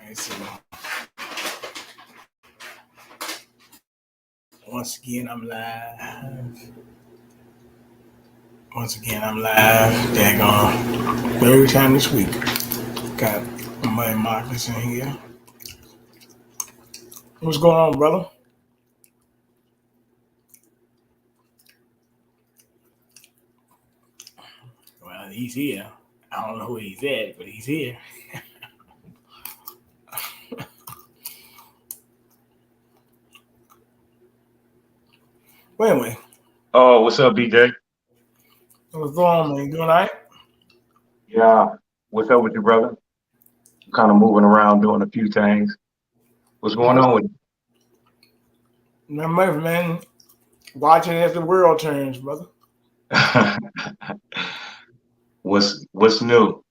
Alright, so once again I'm live. Daggone. Third time this week. Got my Marcus in here. What's going on, brother? Well, he's here. I don't know who he's at, but he's here. Well, anyway. Oh, what's up, BJ? What's going on, man? You doing all right? Yeah. What's up with you, brother? I'm kind of moving around doing a few things. What's going on with you? Remember, man, watching as the world turns, brother. What's new?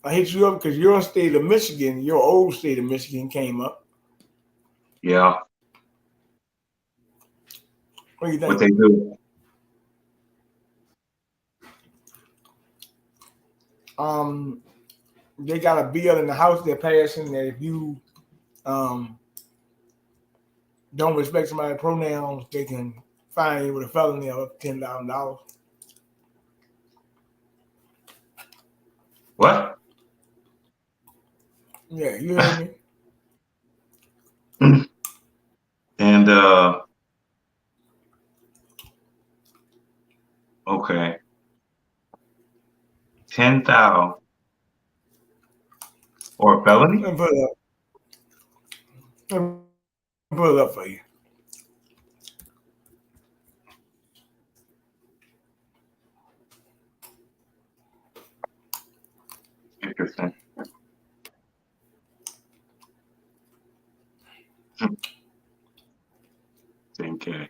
I hit you up because your state of Michigan, your old state of Michigan came up. Yeah. What do you think? What they do? They got a bill in the House they're passing that if you don't respect somebody's pronouns, they can fine you with a felony of up to $10,000. What? Yeah, you heard me. And okay, 10,000 or a felony? Let me put it up for you. Interesting. $10K.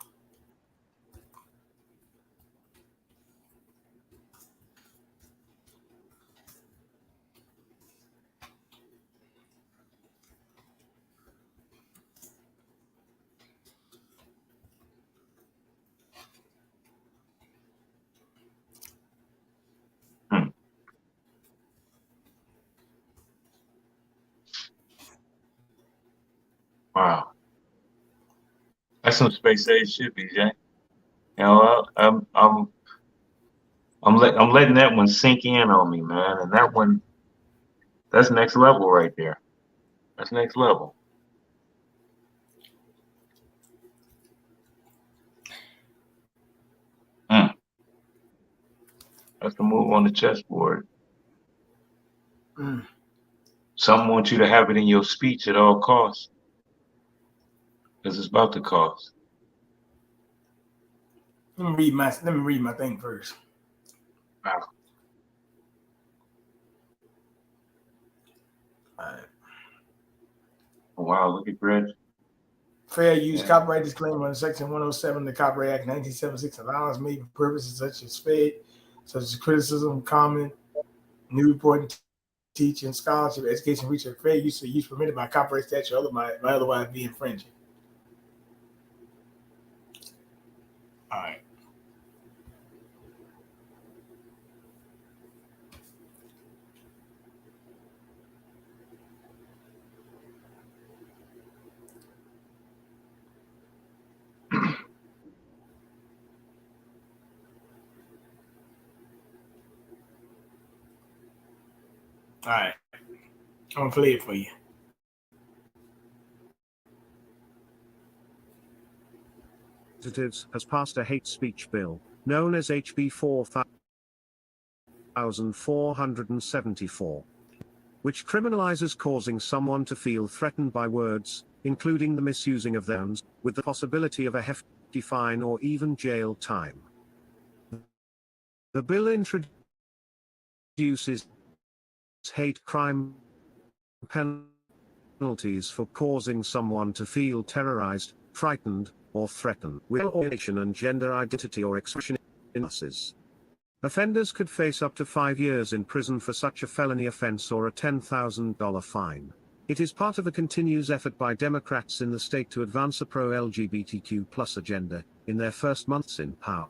Wow. That's some space age shit, BJ. You know, I'm letting that one sink in on me, man. And that one, that's next level right there. That's next level. That's the move on the chessboard. Some want you to have it in your speech at all costs, because it's about to cost. Let me read my thing first. Wow. All right. Wow, look at Greg. Fair use copyright disclaimer under Section 107 of the Copyright Act 1976 allows made for purposes such as criticism, comment, new reporting, teaching, scholarship, education, research. Fair use or use permitted by copyright statute or otherwise be infringing. All right. All right. I'm going to play it for you. Has passed a hate speech bill, known as HB 4474, which criminalizes causing someone to feel threatened by words, including the misusing of them, with the possibility of a hefty fine or even jail time. The bill introduces hate crime penalties for causing someone to feel terrorized, frightened, or threatened with orientation and gender identity or expression in masses. Offenders could face up to 5 years in prison for such a felony offense or a $10,000 fine. It is part of a continuous effort by Democrats in the state to advance a pro-LGBTQ+ agenda in their first months in power.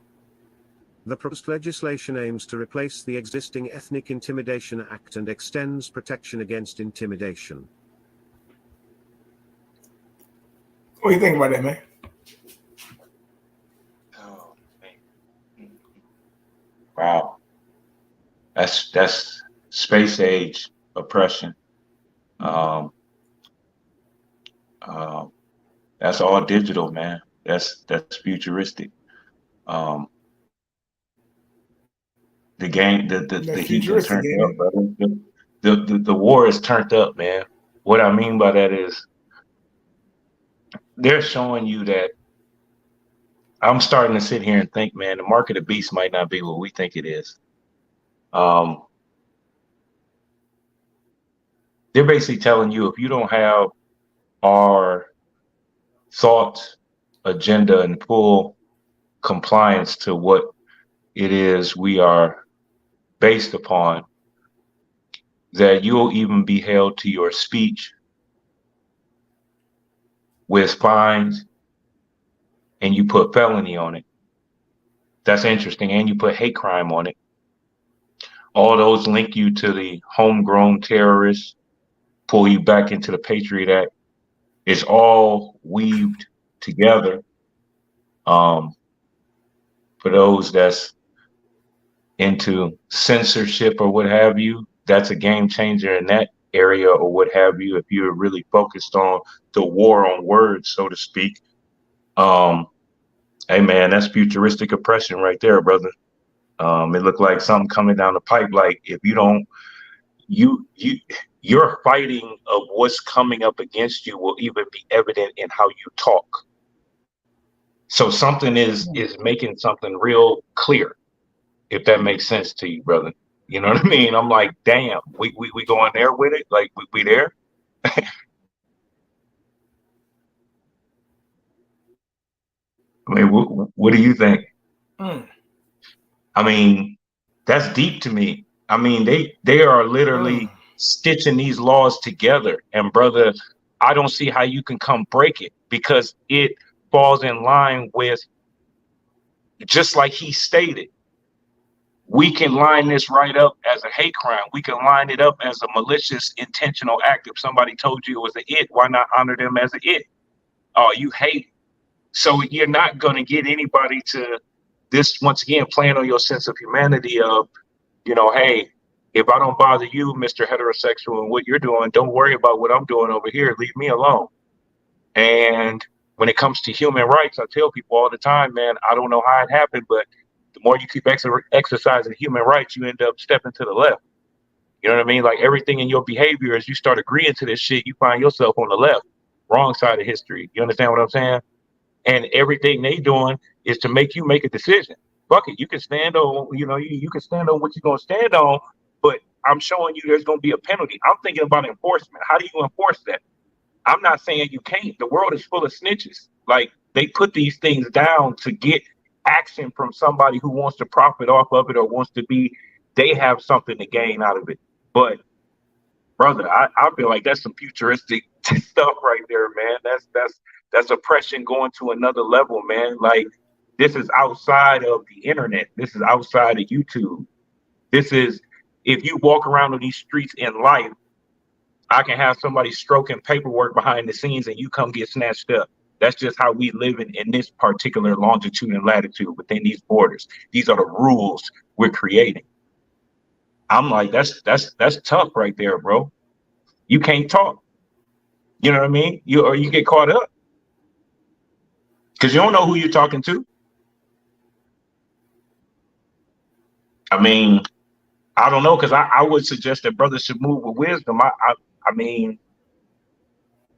The proposed legislation aims to replace the existing Ethnic Intimidation Act and extends protection against intimidation. What do you think about that, man? Oh, man. Wow. That's space age oppression. That's all digital, man. That's futuristic. The game, the heat done Futuristic, turned ain't up, it? brother. The war is turned up, man. What I mean by that is they're showing you that I'm starting to sit here and think, man, the mark of the beast might not be what we think it is. They're basically telling you if you don't have our thoughts, agenda, and full compliance to what it is we are based upon, that you'll even be held to your speech with fines, and you put felony on it. That's interesting. And you put hate crime on it. All those link you to the homegrown terrorists, pull you back into the Patriot Act. It's all weaved together. For those that's into censorship or what have you, that's a game changer in that area or what have you. If you're really focused on the war on words, so to speak, hey man, that's futuristic oppression right there, brother. It looked like something coming down the pipe. Like if you don't, your fighting of what's coming up against you will even be evident in how you talk. So something is making something real clear, if that makes sense to you, brother. You know what I mean? I'm like, damn, we going there with it? Like we there? I mean, what do you think? I mean, that's deep to me. I mean, they are literally stitching these laws together. And brother, I don't see how you can come break it because it falls in line with, just like he stated, we can line this right up as a hate crime. We can line it up as a malicious, intentional act. If somebody told you it was an it, why not honor them as an it? Oh, you hate. So you're not going to get anybody to this, once again, playing on your sense of humanity of, you know, hey, if I don't bother you, Mr. Heterosexual, and what you're doing, don't worry about what I'm doing over here. Leave me alone. And when it comes to human rights, I tell people all the time, man, I don't know how it happened, but the more you keep exercising human rights, you end up stepping to the left. You know what I mean? Like everything in your behavior, as you start agreeing to this shit, you find yourself on the left, wrong side of history. You understand what I'm saying? And everything they doing is to make you make a decision. Fuck it, you can stand on, you know, you can stand on what you're gonna stand on, but I'm showing you there's gonna be a penalty. I'm thinking about enforcement. How do you enforce that? I'm not saying you can't. The world is full of snitches. Like they put these things down to get action from somebody who wants to profit off of it or wants to be, they have something to gain out of it. But brother, I feel like that's some futuristic stuff right there, man. That's oppression going to another level, man. Like this is outside of the internet. This is outside of YouTube. This is, if you walk around on these streets in life, I can have somebody stroking paperwork behind the scenes and you come get snatched up. That's just how we live in this particular longitude and latitude within these borders. These are the rules we're creating. I'm like, that's tough right there, bro. You can't talk. You know what I mean? You get caught up because you don't know who you're talking to. I mean, I don't know, because I would suggest that brothers should move with wisdom. I mean,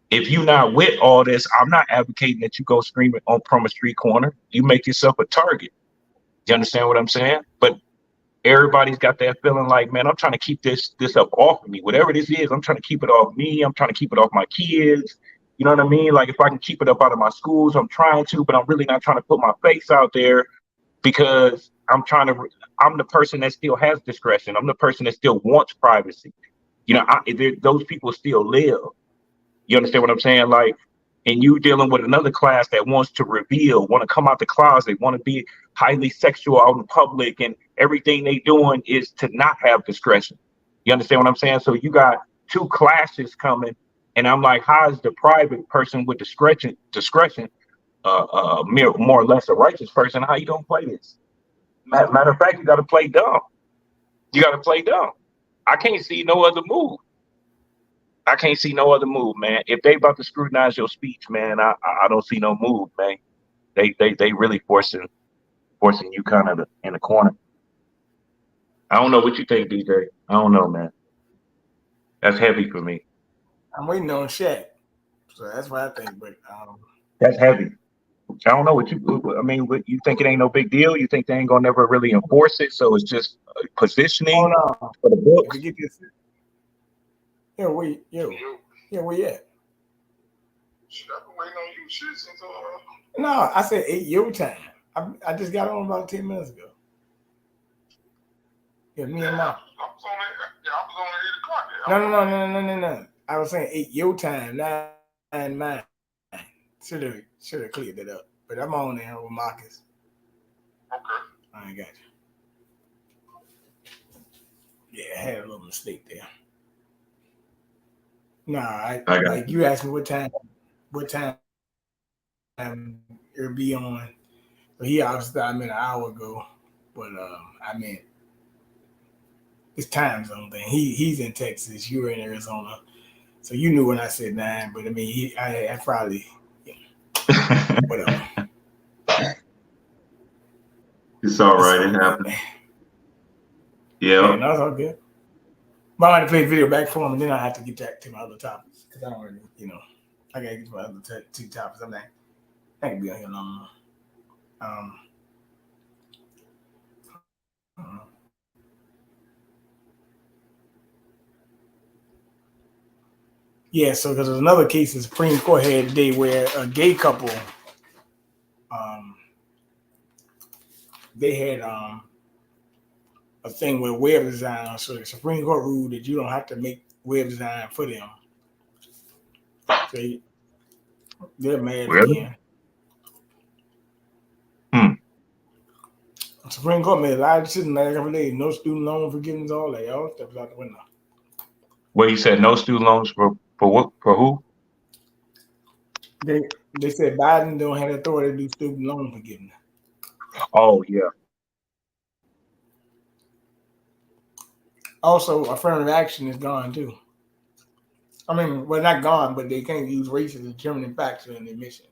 if you're not with all this, I'm not advocating that you go screaming on from a street corner. You make yourself a target. You understand what I'm saying? But everybody's got that feeling like, man, I'm trying to keep this up off of me. Whatever this is, I'm trying to keep it off me. I'm trying to keep it off my kids. You know what I mean? Like if I can keep it up out of my schools, I'm trying to, but I'm really not trying to put my face out there because I'm the person that still has discretion. I'm the person that still wants privacy. You know, those people still live. You understand what I'm saying? Like, and you dealing with another class that wants to reveal, want to come out the closet, want to be highly sexual out in public, and everything they doing is to not have discretion. You understand what I'm saying? So you got two classes coming, and I'm like, how is the private person with discretion, more or less a righteous person? How you gonna play this? Matter of fact, you got to play dumb. You got to play dumb. I can't see no other move. I can't see no other move, man. If they about to scrutinize your speech, man, I don't see no move, man. They really forcing you kind of in the corner. I don't know what you think, DJ. I don't know, man. That's heavy for me. I'm waiting on Chak, so that's what I think. But That's heavy. I don't know what you. I mean, what, you think it ain't no big deal? You think they ain't gonna never really enforce it? So it's just positioning for the books. If you get this, where you at? Shit, I've been waiting on you shit since No, I said 8 your time. I just got on about 10 minutes ago. Yeah, me and Mom. I was on at 8 o'clock. No. I was saying 8 your time, 9 mine. Should have cleared that up. But I'm on there with Marcus. Okay. I got you. Yeah, I had a little mistake there. Nah, like you asked me what time it'll be on. But he obviously I meant an hour ago. But I meant it's time zone thing. He's in Texas, you're in Arizona. So you knew when I said 9, but I mean I probably whatever. It's all right. It happened. Yeah. No, it's all good. But I had to play the video back for him, and then I have to get back to my other topics because I don't really, I gotta get to my other two topics. I'm not, I can be on here long. Yeah, so because there's another case the Supreme Court had today where a gay couple, they had a thing with web design. So the Supreme Court ruled that you don't have to make web design for them. So they're mad again. The Supreme Court made a lot of decisions like every day. No student loan forgiveness, all that. All stuff out the window. Well, you said no student loans for what? For who? They said Biden don't have the authority to do student loan forgiveness. Oh, yeah. Also, affirmative action is gone too. I mean, well, not gone, but they can't use race as a determining factor in admissions.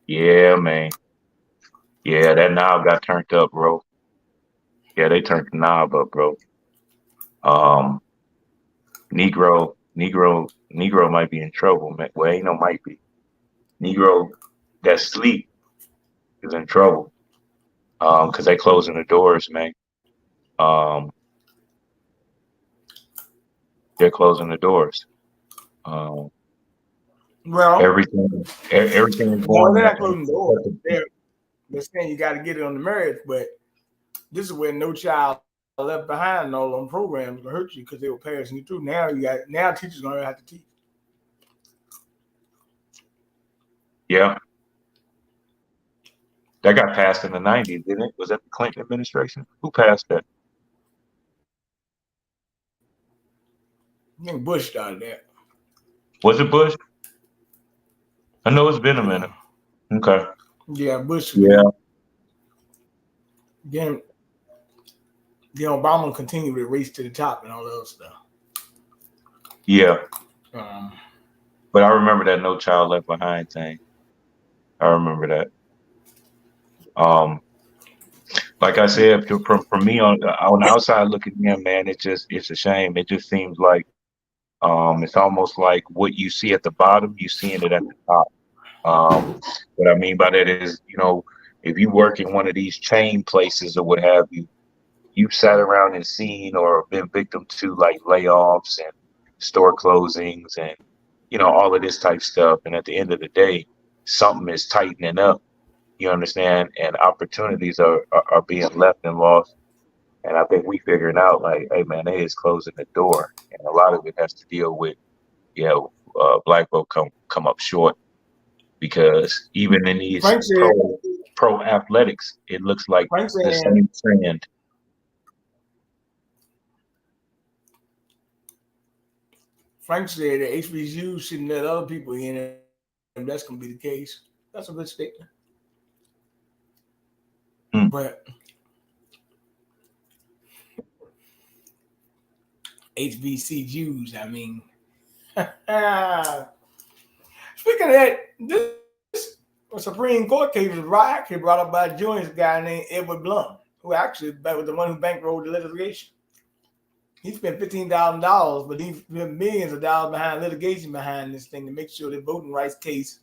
Yeah, man. Yeah, that knob got turned up, bro. Yeah, they turned the knob up, bro. Negro might be in trouble, man. Well, ain't no might be. Negro that sleep is in trouble. Because they closing the doors, man. They're closing the doors. Well, everything is going. They're not closing the doors. They're saying you got to get it on the merits, but this is where No Child Left Behind and all them programs will hurt you because they were passing you through. Now teachers gonna have to teach. Yeah. That got passed in the 90s, didn't it? Was that the Clinton administration? Who passed that? I think Bush started that. Was it Bush? I know it's been a minute. Okay. Yeah, Bush. Yeah. Then Obama continued to race to the top and all that other stuff. Yeah. But I remember that No Child Left Behind thing. I remember that. Like I said, from me on the outside looking in, man, it's a shame. It just seems like it's almost like what you see at the bottom, you seeing it at the top. What I mean by that is, if you work in one of these chain places or what have you, you've sat around and seen or been victim to like layoffs and store closings and all of this type stuff. And at the end of the day, something is tightening up. You understand? And opportunities are being left and lost. And I think we figuring out like, hey man, they is closing the door. And a lot of it has to deal with, black folk come up short because even in these pro athletics, it looks like Frank the said, same trend. Frank said that HBCU shouldn't let other people in, and that's going to be the case. That's a good statement. But HBCUs, I mean, speaking of that, this Supreme Court case was actually brought up by a Jewish guy named Edward Blum, who actually was the one who bankrolled the litigation. He spent $15,000, but he spent millions of dollars behind litigation behind this thing to make sure the voting rights case.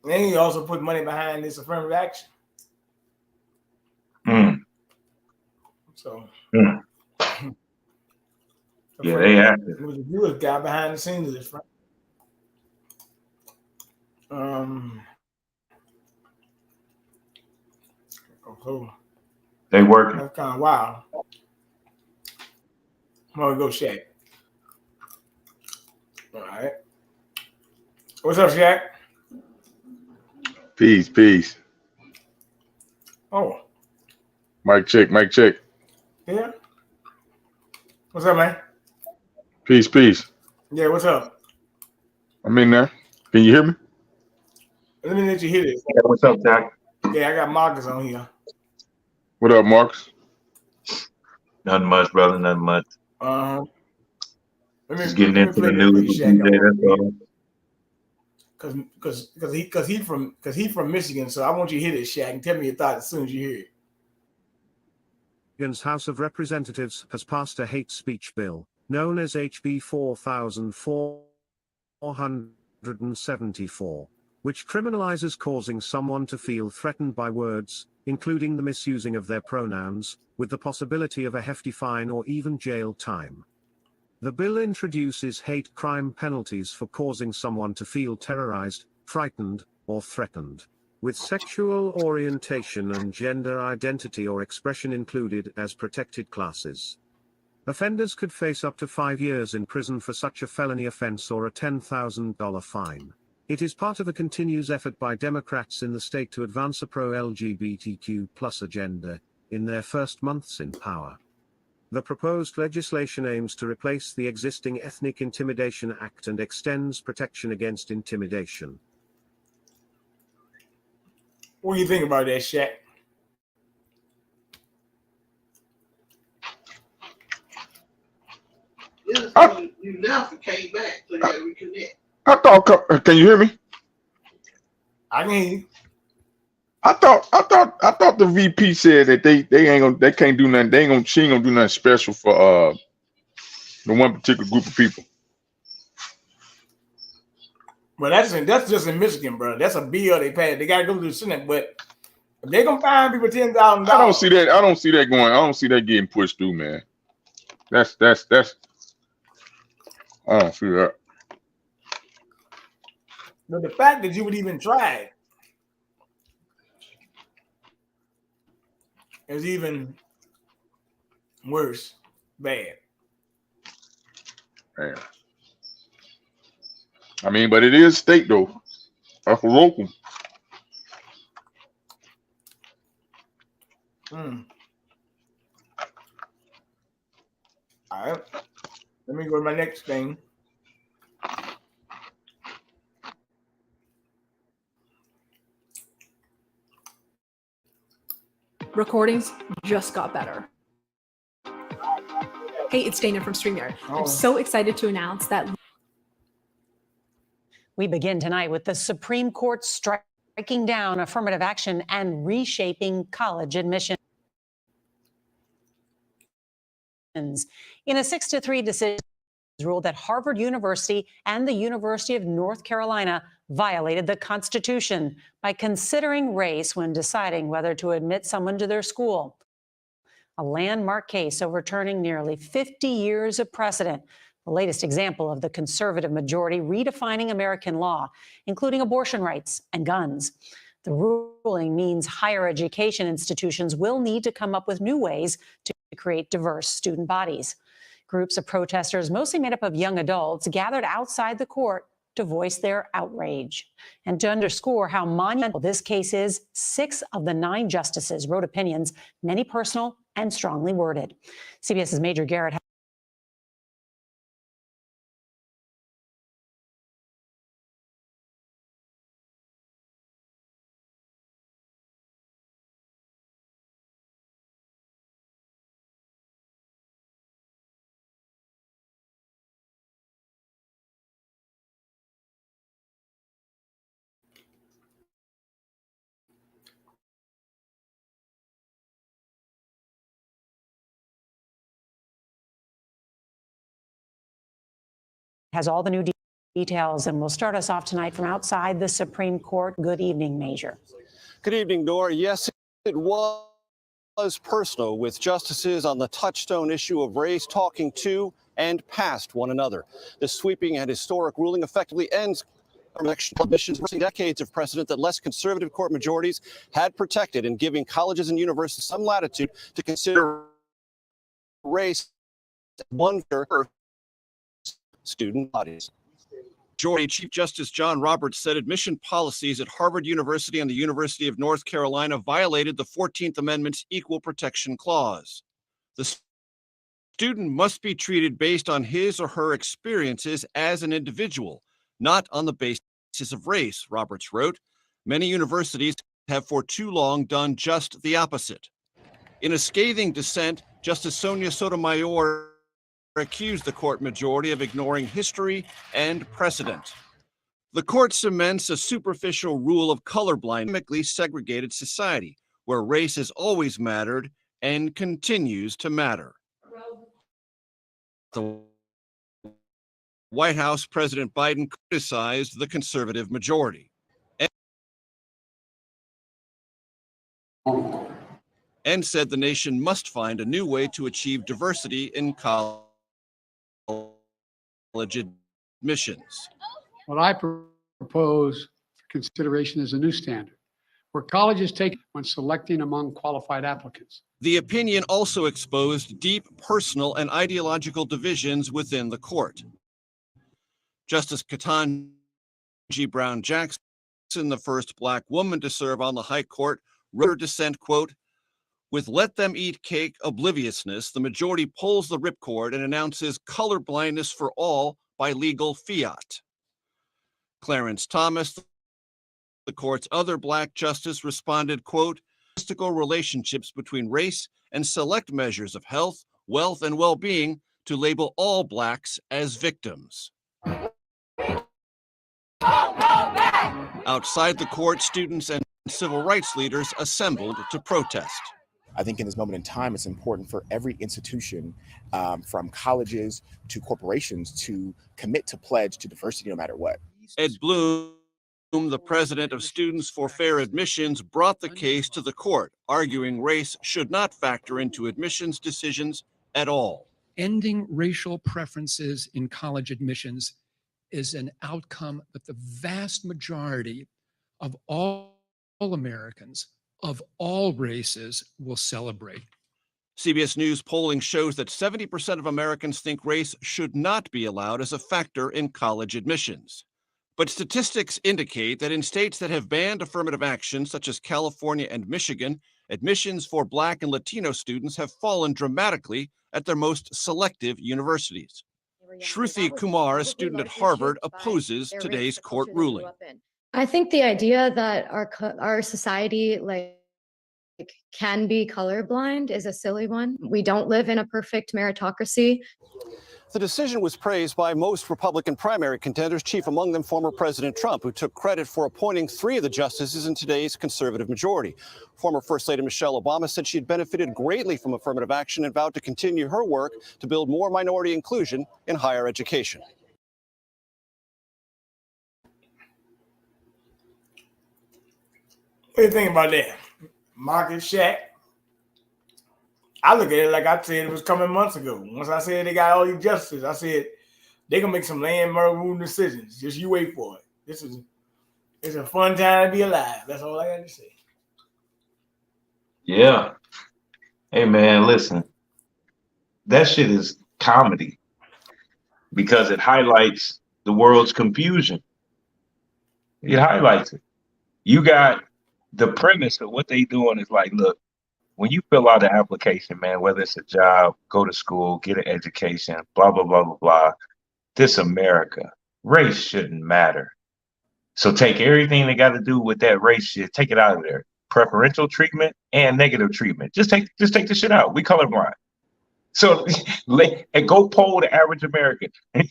And he also put money behind this affirmative action. So, yeah, they active. It was a Jewish guy behind the scenes of this, right? They working. That's kind of wild. I'm gonna go Shaq. All right. What's up, Shaq? Peace, peace. Oh. Mic check, mic check. Yeah. What's up, man? Peace, peace. Yeah, what's up? I'm in there. Can you hear me? Let me let you hear this. Yeah, what's up, Chak? Yeah, I got Marcus on here. What up, Marcus? Nothing much, brother. Nothing much. Just getting into the news. Because he's from Michigan, so I want you to hear this, Shaq, and tell me your thoughts as soon as you hear it. Michigan's House of Representatives has passed a hate speech bill, known as HB 4474, which criminalizes causing someone to feel threatened by words, including the misusing of their pronouns, with the possibility of a hefty fine or even jail time. The bill introduces hate crime penalties for causing someone to feel terrorized, frightened, or threatened, with sexual orientation and gender identity or expression included as protected classes. Offenders could face up to 5 years in prison for such a felony offense or a $10,000 fine. It is part of a continuous effort by Democrats in the state to advance a pro-LGBTQ+ agenda in their first months in power. The proposed legislation aims to replace the existing Ethnic Intimidation Act and extends protection against intimidation. What do you think about that, Shaq? You left and came back, so you got to reconnect. I thought. Can you hear me? I can hear you. I thought the VP said that they can't do nothing. She ain't gonna do nothing special for the one particular group of people. Well, that's just in Michigan, bro. That's a bill they passed. They gotta go through the Senate, but if they gonna fine people $10,000. I don't see that. I don't see that going. I don't see that getting pushed through, man. That's. I don't see that. But the fact that you would even try it is even worse. Bad. Man. I mean, but it is state though. That's local. All right. Let me go to my next thing. Recordings just got better. Hey, it's Dana from StreamYard. I'm so excited to announce that we begin tonight with the Supreme Court striking down affirmative action and reshaping college admissions. In a 6-3 decision, ruled that Harvard University and the University of North Carolina violated the Constitution by considering race when deciding whether to admit someone to their school. A landmark case overturning nearly 50 years of precedent, the latest example of the conservative majority redefining American law, including abortion rights and guns. The ruling means higher education institutions will need to come up with new ways to create diverse student bodies. Groups of protesters, mostly made up of young adults, gathered outside the court to voice their outrage. And to underscore how monumental this case is, 6 of the 9 justices wrote opinions, many personal and strongly worded. CBS's Major Garrett has all the new details, and will start us off tonight from outside the Supreme Court. Good evening, Major. Good evening, Nora. Yes, it was personal, with justices on the touchstone issue of race talking to and past one another. This sweeping and historic ruling effectively ends election commissions decades of precedent that less conservative court majorities had protected in giving colleges and universities some latitude to consider race one for student bodies. Majority Chief Justice John Roberts said admission policies at Harvard University and the University of North Carolina violated the 14th Amendment's Equal Protection Clause. The student must be treated based on his or her experiences as an individual, not on the basis of race, Roberts wrote. Many universities have for too long done just the opposite. In a scathing dissent, Justice Sonia Sotomayor accused the court majority of ignoring history and precedent. The court cements a superficial rule of colorblind, segregated society, where race has always mattered and continues to matter. The White House, President Biden criticized the conservative majority and said the nation must find a new way to achieve diversity in college admissions. What I propose for consideration is a new standard where colleges take when selecting among qualified applicants. The opinion also exposed deep personal and ideological divisions within the court. Justice Ketanji Brown Jackson, the first Black woman to serve on the High Court, wrote her dissent, quote, "With let them eat cake obliviousness, the majority pulls the ripcord and announces color blindness for all by legal fiat." Clarence Thomas, the court's other Black justice, responded, quote, "Mystical relationships between race and select measures of health, wealth, and well-being to label all Blacks as victims." Outside the court, students and civil rights leaders assembled to protest. I think in this moment in time, it's important for every institution, from colleges to corporations, to commit to pledge to diversity no matter what. Ed Bloom, the president of Students for Fair Admissions, brought the case to the court, arguing race should not factor into admissions decisions at all. Ending racial preferences in college admissions is an outcome that the vast majority of all Americans of all races will celebrate. CBS News polling shows that 70% of Americans think race should not be allowed as a factor in college admissions. But statistics indicate that in states that have banned affirmative action, such as California and Michigan, admissions for Black and Latino students have fallen dramatically at their most selective universities. Shruti Kumar, a student at Harvard, opposes today's court ruling. I think the idea that our society can be colorblind is a silly one. We don't live in a perfect meritocracy. The decision was praised by most Republican primary contenders, chief among them former President Trump, who took credit for appointing 3 of the justices in today's conservative majority. Former First Lady Michelle Obama said she had benefited greatly from affirmative action and vowed to continue her work to build more minority inclusion in higher education. What do you think about that? Market Chak. I look at it like I said it was coming months ago. Once I said they got all these justices, I said they're gonna make some landmark rule decisions. Just you wait for it. It's a fun time to be alive. That's all I got to say. Yeah. Hey man, listen. That shit is comedy because it highlights the world's confusion. It highlights it. You got the premise of what they doing is like, look, when you fill out an application, man, whether it's a job, go to school, get an education, blah, blah, blah, blah, blah, this America, race shouldn't matter. So take everything they got to do with that race shit, take it out of there. Preferential treatment and negative treatment. Just take the shit out. We colorblind. So and go poll the average American.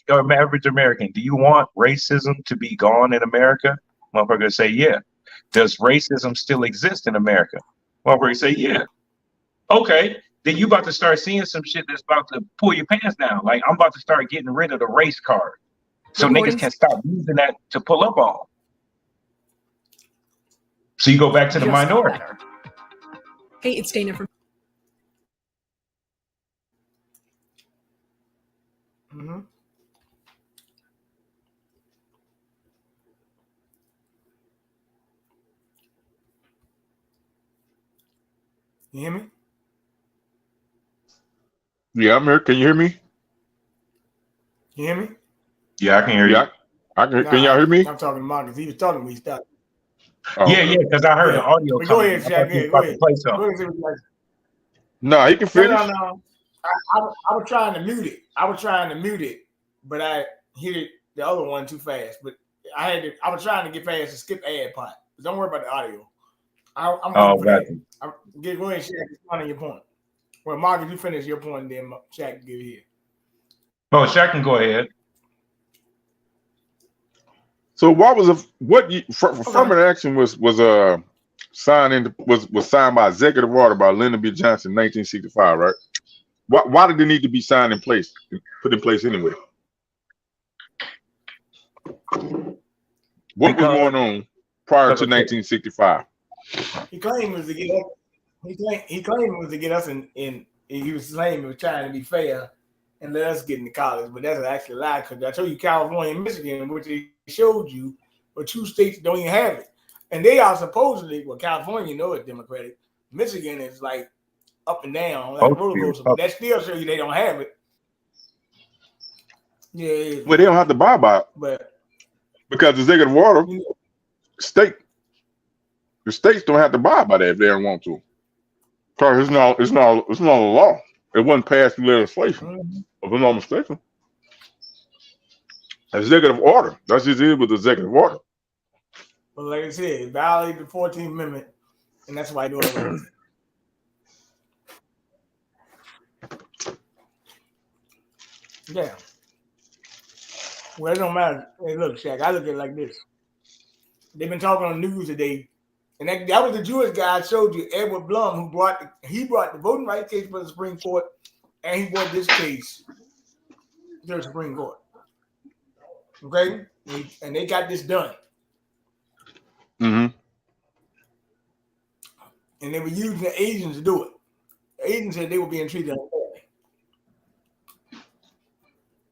Or average American, do you want racism to be gone in America? Motherfucker say, yeah. Does racism still exist in America? Motherfucker say, yeah. Okay. Then you about to start seeing some shit that's about to pull your pants down. Like I'm about to start getting rid of the race card. So niggas can stop using that to pull up on. So you go back to the minority. Hey, it's Dana from. Mm-hmm. You hear me? Yeah, I'm here. Can you hear me? You hear me? Yeah, I can hear you. I can. Can y'all hear me? I'm talking to Marcus. He was talking when he stopped. Oh, yeah, because I heard the audio. But go ahead, Chak. Go ahead. No, he can finish. No. I was trying to mute it. But I hit it the other one too fast. But I was trying to get past the skip ad part. But don't worry about the audio. I'm got you. Go ahead, Chak. Explain your point. Well, Marcus, you finish your point, and then Chak can give here. Oh, Chak can go ahead. So what was affirmative action was signed by executive order by Lyndon B. Johnson in 1965, right? Why did it need to be signed in place, put in place anyway? What was going on prior to 1965? He claimed it was to get us. He claimed it was to get us in. He was saying it was trying to be fair and let us get into college, but that's actually a lie because I told you California and Michigan, which they showed you, but two states don't even have it. And they are supposedly, well, California, you know, it's Democratic. Michigan is like up and down, like a roller coaster, but that still shows you they don't have it. Yeah. Well, they don't have to buy by it. But because the executive order, the states don't have to buy by that if they don't want to. Because it's not a law. It wasn't passed through legislation, if I'm not mistaken. Executive order. That's just it with the executive order. But like I said, it violated the 14th Amendment, and that's why I do it. Yeah. Well, it don't matter. Hey, look, Chak, I look at it like this. They've been talking on the news today, and that was the Jewish guy I showed you, Edward Blum, who brought the voting rights case for the Supreme Court, and he brought this case to the Supreme Court. Okay? And they got this done. Mm-hmm. And they were using the Asians to do it. The Asians said they were being treated unfairly.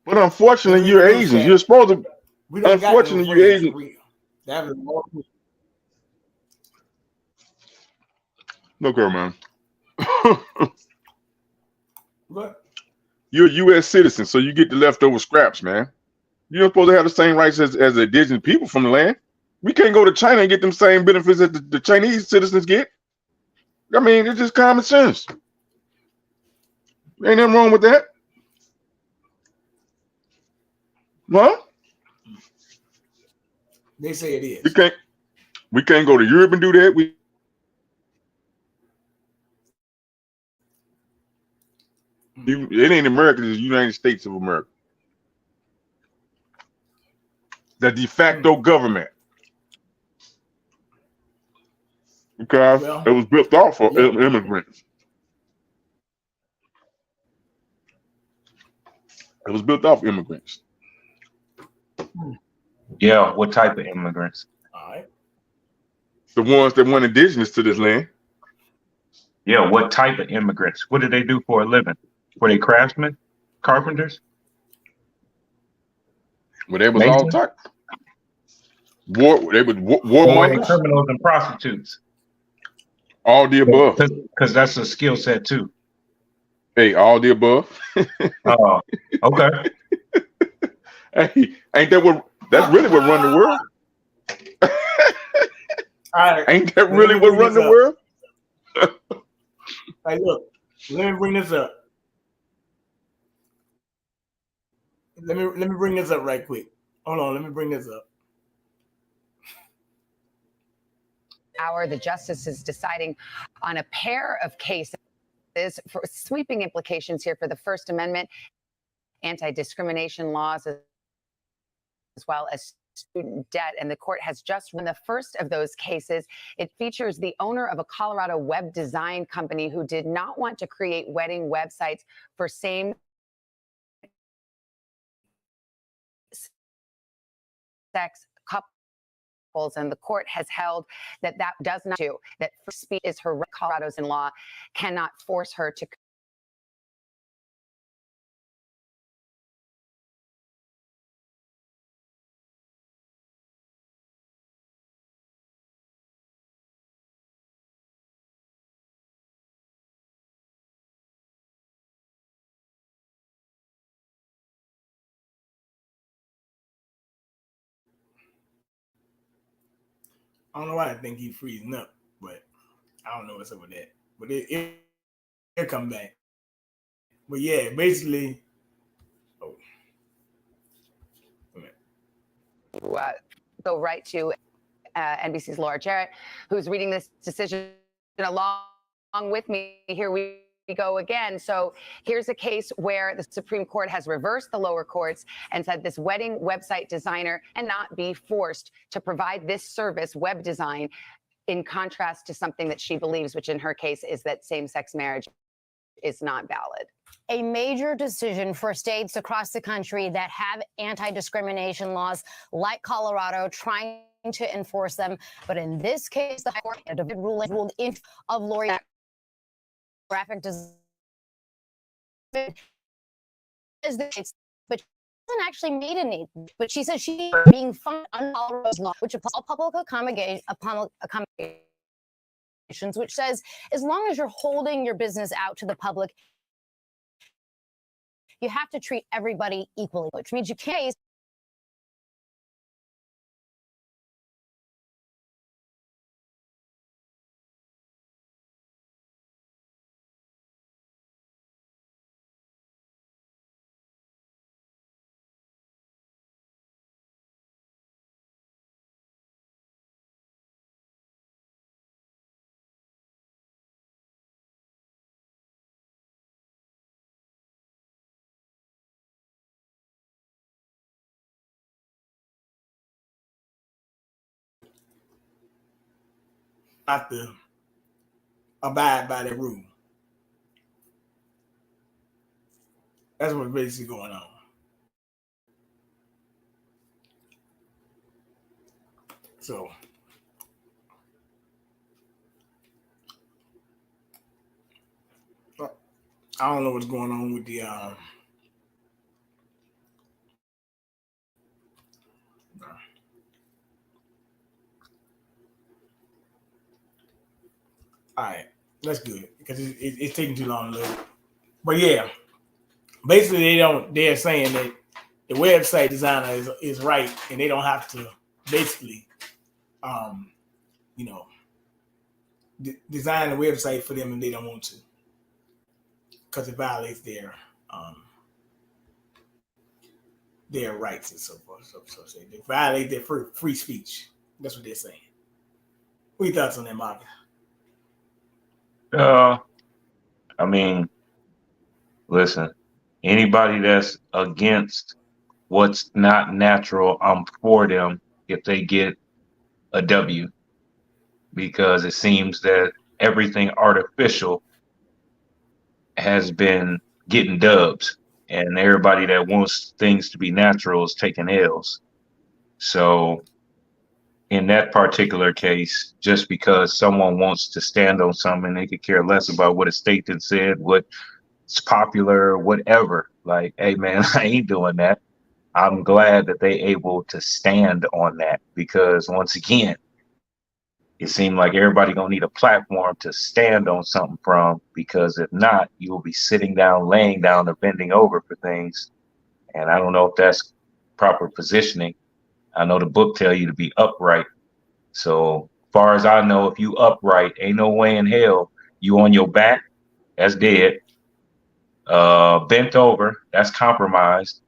But unfortunately, you're Asians. You're supposed to. Unfortunately, you're Asian. That was more. Look here, man. What? You're a U.S. citizen, so you get the leftover scraps, man. You're supposed to have the same rights as the indigenous people from the land. We can't go to China and get them same benefits that the Chinese citizens get. I mean, it's just common sense. Ain't nothing wrong with that. Huh? They say it is. We can't go to Europe and do that. It ain't America, it's the United States of America. The de facto government. Because it was built off for immigrants. It was built off immigrants. Yeah, what type of immigrants? All right. The ones that went indigenous to this land. Yeah, what type of immigrants? What did they do for a living? Were they craftsmen, carpenters? Well, they was all type. They was warmongers, criminals and prostitutes. All the above. Because that's a skill set too. Hey, all the above. Oh, okay. Hey, ain't that what? That's really what run the world. All right. Ain't that Let really me what bring run this the up. world? Hey, look. Let me bring this up. Let me bring this up right quick. Hold on. Let me bring this up. The justice is deciding on a pair of cases for sweeping implications here for the First Amendment, anti-discrimination laws, as well as student debt. And the court has just won the first of those cases. It features the owner of a Colorado web design company who did not want to create wedding websites for same sex couples, and the court has held that that does not do that. Free speech is her right. Colorado's in law cannot force her to. I don't know why I think he's freezing up, but I don't know what's up with that. But it'll come back. But yeah, basically. Oh. Go right to NBC's Laura Jarrett, who's reading this decision along with me. Here we go again. So here's a case where the Supreme Court has reversed the lower courts and said this wedding website designer cannot be forced to provide this service, web design, in contrast to something that she believes, which in her case is that same-sex marriage is not valid. A major decision for states across the country that have anti-discrimination laws like Colorado, trying to enforce them. But in this case, the High Court ruled in of Lori graphic design. But she hasn't actually made a need. But she says she's being funded under Colorado's law, which applies all public accommodations, which says as long as you're holding your business out to the public, you have to treat everybody equally, which means you can't. Not to abide by the rule. That's what's basically going on. So I don't know what's going on with the all right, that's good because it's taking too long to load. But yeah, basically they're saying that the website designer is right and they don't have to basically design a website for them if they don't want to, because it violates their rights and so forth. So they violate their free speech. That's what they're saying. What are your thoughts on that, Marcus? I mean, listen, anybody that's against what's not natural, I'm for them if they get a W, because it seems that everything artificial has been getting dubs, and everybody that wants things to be natural is taking L's. So in that particular case, just because someone wants to stand on something, they could care less about what a state that said, what's popular, whatever. Like, hey man, I ain't doing that. I'm glad that they able to stand on that, because once again, it seemed like everybody gonna need a platform to stand on something from, because if not, you will be sitting down, laying down, or bending over for things. And I don't know if that's proper positioning. I know the book tell you to be upright. So far as I know, if you upright, ain't no way in hell you on your back, that's dead. Bent over, that's compromised.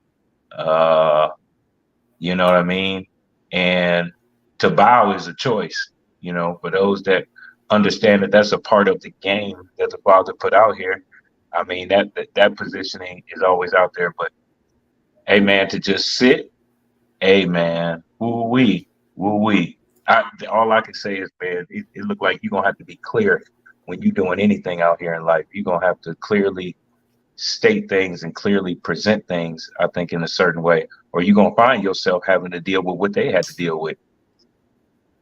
You know what I mean? And to bow is a choice, you know, for those that understand that that's a part of the game that the Father put out here. I mean, that positioning is always out there. But hey, man, to just sit, hey, man, woo-wee. All I can say is, man, it look like you're going to have to be clear when you're doing anything out here in life. You're going to have to clearly state things and clearly present things, I think, in a certain way, or you're going to find yourself having to deal with what they had to deal with.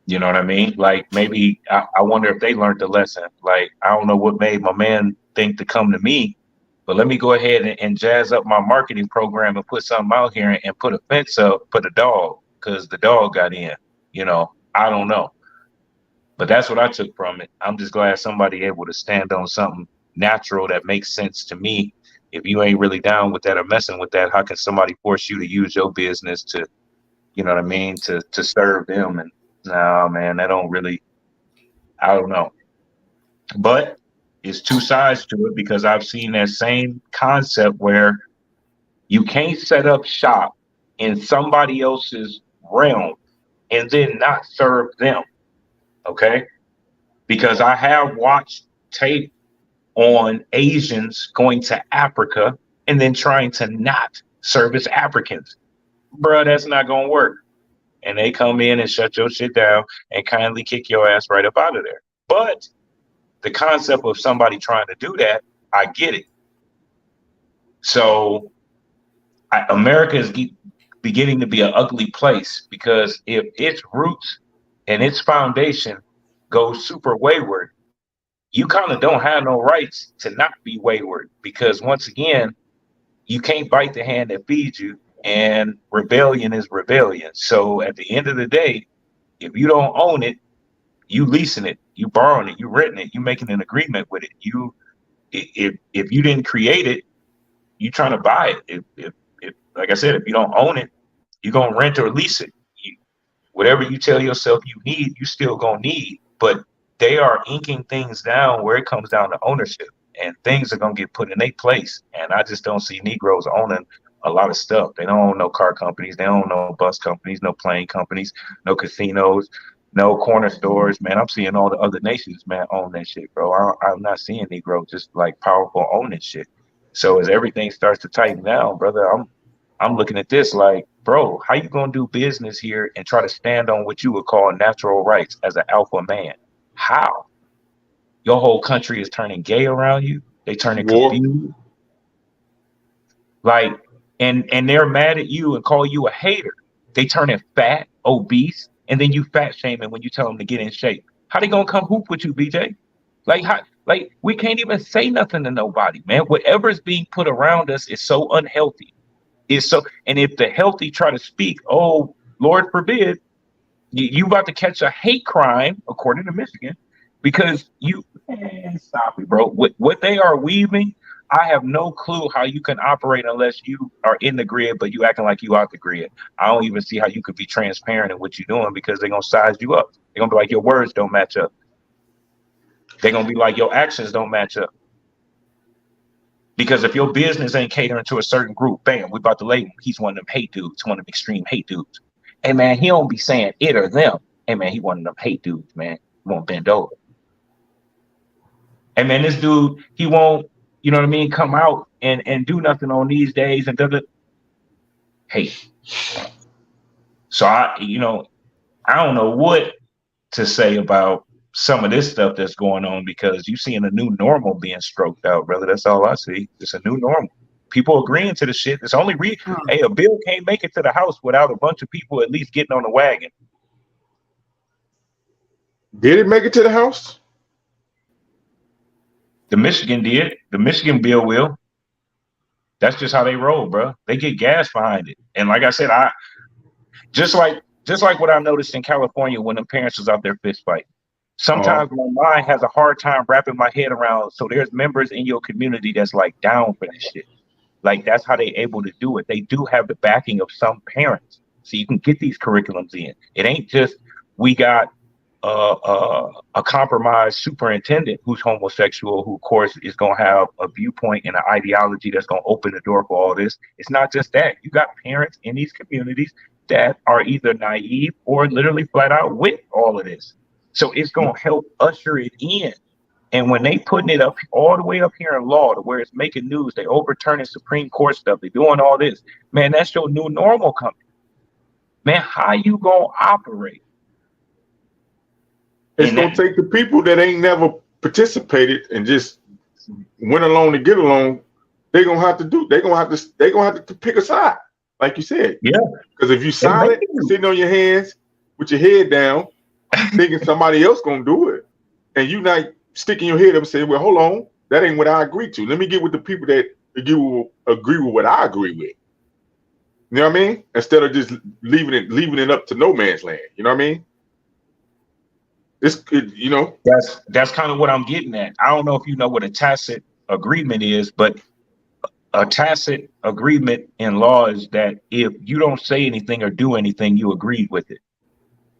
You know what I mean? Like, maybe I wonder if they learned the lesson. Like, I don't know what made my man think to come to me, but let me go ahead and jazz up my marketing program and put something out here and put a fence up, put a dog, because the dog got in. You know, I don't know. But that's what I took from it. I'm just glad somebody able to stand on something natural that makes sense to me. If you ain't really down with that or messing with that, how can somebody force you to use your business to, you know what I mean, to serve them? And no, man, that don't really, I don't know. But it's two sides to it, because I've seen that same concept where you can't set up shop in somebody else's realm and then not serve them. Okay? Because I have watched tape on Asians going to Africa and then trying to not service Africans. Bruh, that's not going to work. And they come in and shut your shit down and kindly kick your ass right up out of there. But the concept of somebody trying to do that, I get it. So America is beginning to be an ugly place, because if its roots and its foundation goes super wayward, you kind of don't have no rights to not be wayward, because once again, you can't bite the hand that feeds you, and rebellion is rebellion. So at the end of the day, if you don't own it, you leasing it, you borrowing it, you renting it, you making an agreement with it. If you didn't create it, you trying to buy it. If like I said, if you don't own it, you're gonna rent or lease it. Whatever you tell yourself you need, you still gonna need. But they are inking things down where it comes down to ownership, and things are gonna get put in their place. And I just don't see Negroes owning a lot of stuff. They don't own no car companies, they don't own no bus companies, no plane companies, no casinos, no corner stores. Man, I'm seeing all the other nations, man, own that shit, bro. I'm not seeing Negroes just like powerful owning shit. So as everything starts to tighten down, brother, I'm looking at this like, bro, how you gonna do business here and try to stand on what you would call natural rights as an alpha man? How? Your whole country is turning gay around you. They turning confused. Like, and they're mad at you and call you a hater. They turning fat, obese, and then you fat shaming when you tell them to get in shape. How they gonna come hoop with you, BJ? Like, how? Like, we can't even say nothing to nobody, man. Whatever is being put around us is so unhealthy. And if the healthy try to speak, oh, Lord forbid, you about to catch a hate crime, according to Michigan, because stop it, bro. What they are weaving, I have no clue how you can operate unless you are in the grid, but you acting like you out the grid. I don't even see how you could be transparent in what you're doing, because they're gonna size you up. They're gonna be like, your words don't match up. They're gonna be like, your actions don't match up. Because if your business ain't catering to a certain group, bam, we about to label him. He's one of them hate dudes, one of them extreme hate dudes. Hey, man, he don't be saying it or them. Hey, man, he one of them hate dudes, man. He won't bend over. Hey, man, this dude, he won't, you know what I mean, come out and do nothing on these days and does it. Hate. So, I don't know what to say about some of this stuff that's going on, because you seeing a new normal being stroked out, brother. That's all I see. It's a new normal. People agreeing to the shit. It's only hey, a bill can't make it to the house without a bunch of people at least getting on the wagon. Did it make it to the house? The Michigan did. The Michigan bill will. That's just how they roll, bro. They get gas behind it. And like I said, just like what I noticed in California when the parents was out there fist fighting. Sometimes my mind has a hard time wrapping my head around. So there's members in your community that's like down for this shit. Like, that's how they're able to do it. They do have the backing of some parents, so you can get these curriculums in. It ain't just we got a compromised superintendent who's homosexual, who of course is going to have a viewpoint and an ideology that's going to open the door for all this. It's not just that. You got parents in these communities that are either naive or literally flat out with all of this. So it's going to help usher it in. And when they putting it up all the way up here in law to where it's making news, they overturning Supreme Court stuff, they doing all this, man, that's your new normal coming. Man, how you gonna operate? It's gonna take the people that ain't never participated and just went along to get along. They're gonna have to pick a side, like you said. Yeah. Because if you silent, sitting on your hands with your head down, thinking somebody else gonna do it, and you not sticking your head up and saying, "Well, hold on, that ain't what I agree to. Let me get with the people that agree with what I agree with." You know what I mean? Instead of just leaving it up to no man's land. You know what I mean? You know, that's kind of what I'm getting at. I don't know if you know what a tacit agreement is, but a tacit agreement in law is that if you don't say anything or do anything, you agreed with it.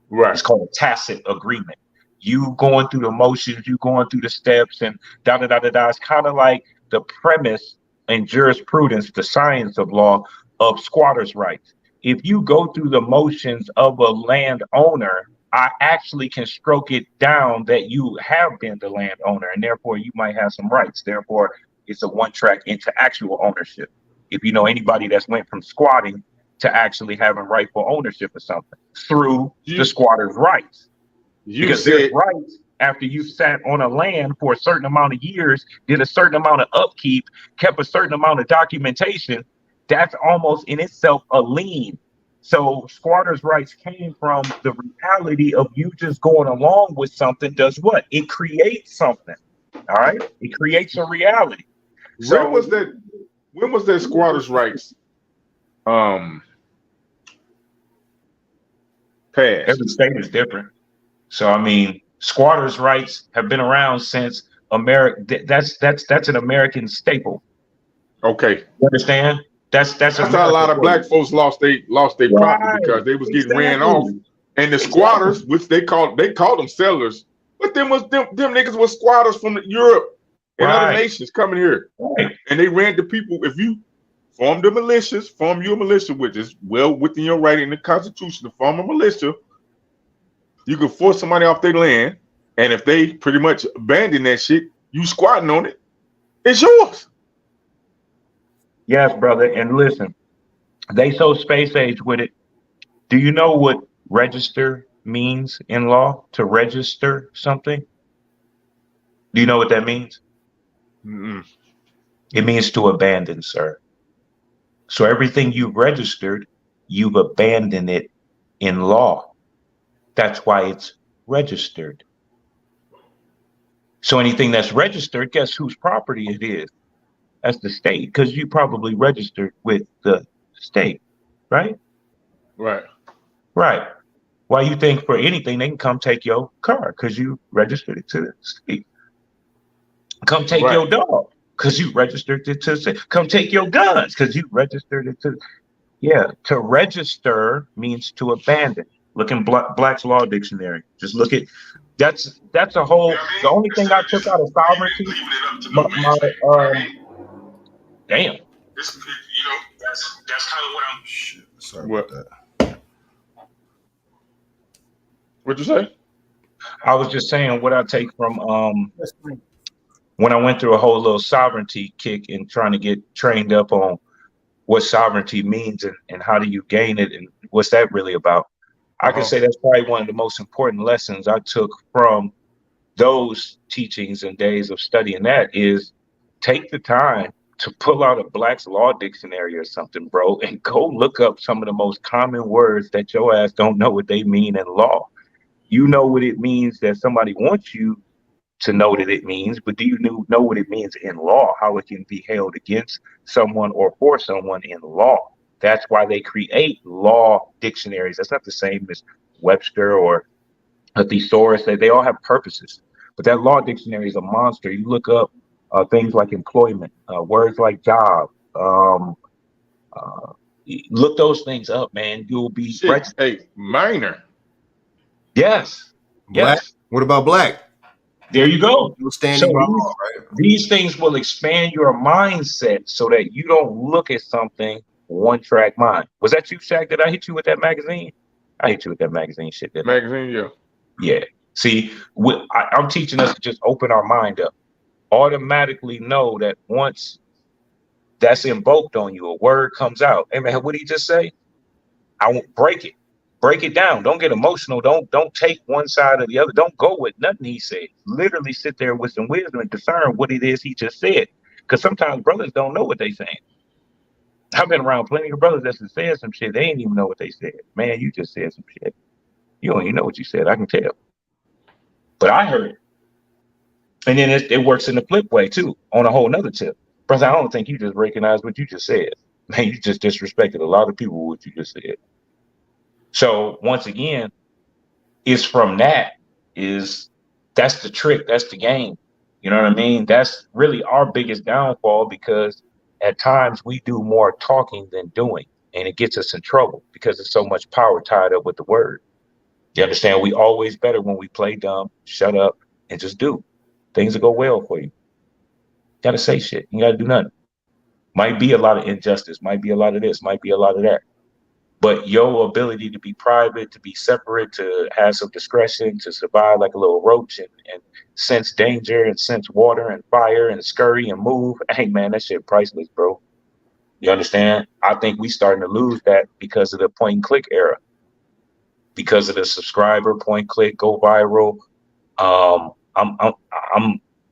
Right. It's called a tacit agreement. You going through the motions, you going through the steps, and da da da da da. It's kind of like the premise in jurisprudence, the science of law, of squatters' rights. If you go through the motions of a landowner, I actually can stroke it down that you have been the landowner, and therefore you might have some rights. Therefore, it's a one track into actual ownership. If you know anybody that's went from squatting to actually having rightful ownership of something through the squatter's rights. Because there's rights after you sat on a land for a certain amount of years, did a certain amount of upkeep, kept a certain amount of documentation. That's almost in itself a lien. So squatters' rights came from the reality of you just going along with something does what? It creates something. All right? It creates a reality. When was that squatters' rights passed? Every state is different. So I mean, squatters' rights have been around since America. That's an American staple. Okay. You understand? That's how a lot of black folks lost their property because they was getting ran off, and the squatters, which they called them settlers, but them niggas was squatters from Europe and other nations coming here, and they ran the people. If you form you a militia, which is well within your right in the Constitution to form a militia, you can force somebody off their land, and if they pretty much abandon that shit, you squatting on it, it's yours. Yes, brother. And listen, they so space age with it. Do you know what register means in law? To register something? Do you know what that means? Mm-mm. It means to abandon, sir. So everything you've registered, you've abandoned it in law. That's why it's registered. So anything that's registered, guess whose property it is? That's the state, because you probably registered with the state, right? Right. Right. Why you think for anything they can come take your car because you registered it to the state? Come take your dog because you registered it to the state. Come take your guns because you registered it to. Yeah, to register means to abandon. Look in Black's Law Dictionary. Just look at that's a whole. The only thing I took out of sovereignty. Damn. That's kind of what I'm. Shit, sorry about that. What'd you say? I was just saying what I take from when I went through a whole little sovereignty kick and trying to get trained up on what sovereignty means and how do you gain it and what's that really about. I can say that's probably one of the most important lessons I took from those teachings and days of studying that is take the time to pull out a Black's Law Dictionary or something, bro, and go look up some of the most common words that your ass don't know what they mean in law. You know what it means that somebody wants you to know that it means, but do you know what it means in law, how it can be held against someone or for someone in law? That's why they create law dictionaries. That's not the same as Webster or a thesaurus. They all have purposes, but that law dictionary is a monster. You look up things like employment, words like job, Look those things up, man. You'll be Shit, hey, minor. Yes. Black. Yes. What about black? There you go. No So standing by law, right? these things will expand your mindset so that you don't look at something one track mind. Was that you, Shaq? Did I hit you with that magazine? I hit you with that magazine shit, didn't I? Magazine, yeah. Yeah. See, I'm teaching us to just open our mind up. Automatically know that once that's invoked on you, a word comes out. Hey man, what did he just say? I won't break it. Break it down. Don't get emotional. Don't take one side or the other. Don't go with nothing he said. Literally sit there with some wisdom and discern what it is he just said. Because sometimes brothers don't know what they saying. I've been around plenty of brothers that said some shit. They ain't even know what they said. Man, you just said some shit. You don't even know what you said. I can tell. But I heard it. And then it works in the flip way too, on a whole nother tip. Brother, I don't think you just recognized what you just said. Man, you just disrespected a lot of people with what you just said. So once again, it's from that's the trick, that's the game. You know what I mean? That's really our biggest downfall, because at times we do more talking than doing, and it gets us in trouble because there's so much power tied up with the word. You understand? We always better when we play dumb, shut up, and just do. Things will go well for you. You gotta say shit. You gotta do nothing. Might be a lot of injustice, might be a lot of this, might be a lot of that. But your ability to be private, to be separate, to have some discretion, to survive like a little roach and sense danger and sense water and fire and scurry and move. Hey man, that shit priceless, bro. You understand? I think we starting to lose that because of the point and click era. Because of the subscriber, point click, go viral.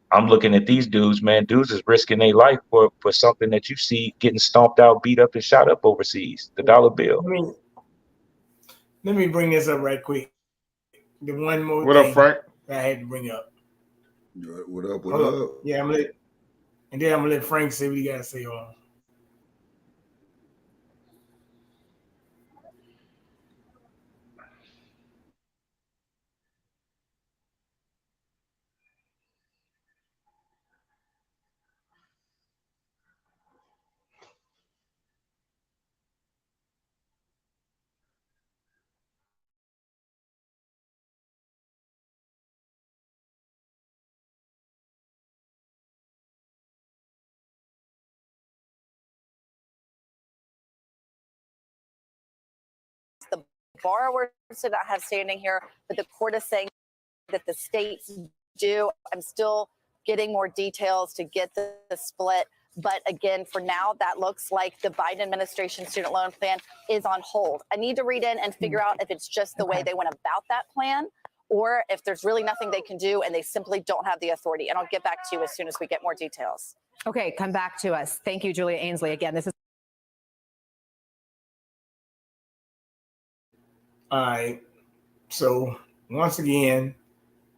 I'm looking at these dudes, man. Dudes is risking their life for something that you see getting stomped out, beat up, and shot up overseas. The dollar bill. Let me bring this up right quick. The one more What thing up, Frank? that I had to bring up. What up? What Hold up? up. Yeah, I'm gonna let Frank say what he gotta say on. The borrowers did not have standing here, but the court is saying that the states do. I'm still getting more details to get the split. But again, for now, that looks like the Biden administration student loan plan is on hold. I need to read in and figure out if it's just the way they went about that plan, or if there's really nothing they can do and they simply don't have the authority. And I'll get back to you as soon as we get more details. Okay, come back to us. Thank you, Julia Ainsley. Again, this is. All right. So once again,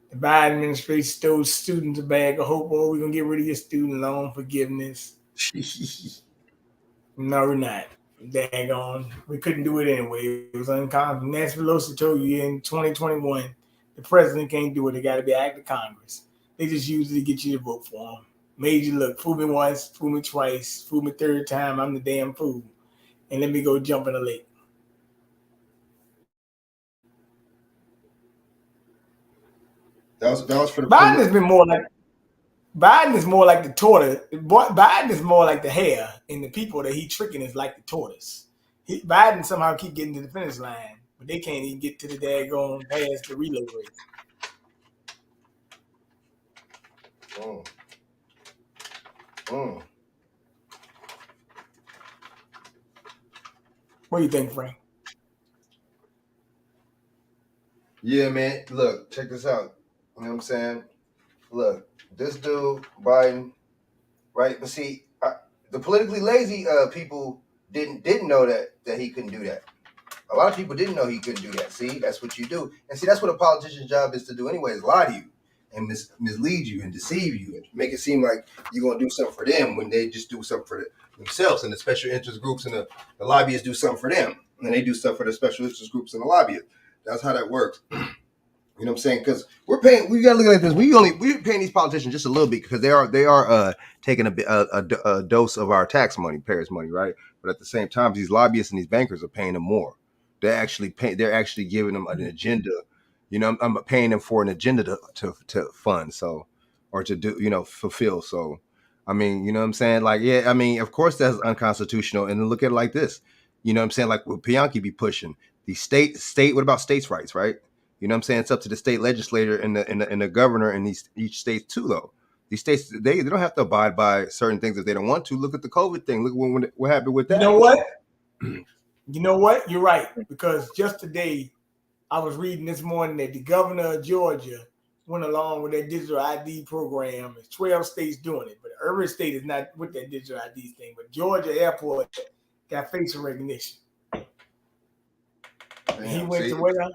the Biden administration stole students a bag of hope. Oh, we're gonna get rid of your student loan forgiveness. No, we're not. Daggone. We couldn't do it anyway. It was unconstitutional. Nancy Pelosi told you in 2021, the president can't do it. It got to be an act of Congress. They just used it to get you to vote for them. Made you look. Fool me once, fool me twice, fool me third time. I'm the damn fool. And let me go jump in the lake. That was for the Biden has been more like Biden is more like the tortoise. Biden is more like the hare, and the people that he tricking is like the tortoise. Biden somehow keep getting to the finish line, but they can't even get to the daggone past the relay race. What do you think, Frank? Yeah, man. Look, check this out. You know what I'm saying? Look, this dude, Biden, right? But see, the politically lazy people didn't know that he couldn't do that. A lot of people didn't know he couldn't do that. See, that's what you do. And see, that's what a politician's job is to do anyway, is lie to you and mislead you and deceive you and make it seem like you're going to do something for them when they just do something for themselves. And the special interest groups and the lobbyists do something for them. And they do stuff for the special interest groups and the lobbyists. That's how that works. You know what I'm saying? Because we're paying. We got to look at this. We're paying these politicians just a little bit because they are taking a dose of our tax money, payers' money, right? But at the same time, these lobbyists and these bankers are paying them more. They're actually giving them an agenda. You know, I'm paying them for an agenda to fund, so, or to do, fulfill. So, I mean, you know what I'm saying? Like, yeah, I mean, of course that's unconstitutional. And then look at it like this. You know what I'm saying? Like what Bianchi be pushing the state. What about states' rights, right? You know what I'm saying? It's up to the state legislator and the governor in each state too, though. These states, they don't have to abide by certain things if they don't want to. Look at the COVID thing. Look what happened with that. You know what? You know what? You're right. Because just today, I was reading this morning that the governor of Georgia went along with that digital ID program. It's 12 states doing it, but every state is not with that digital ID thing. But Georgia airport got facial recognition. He went to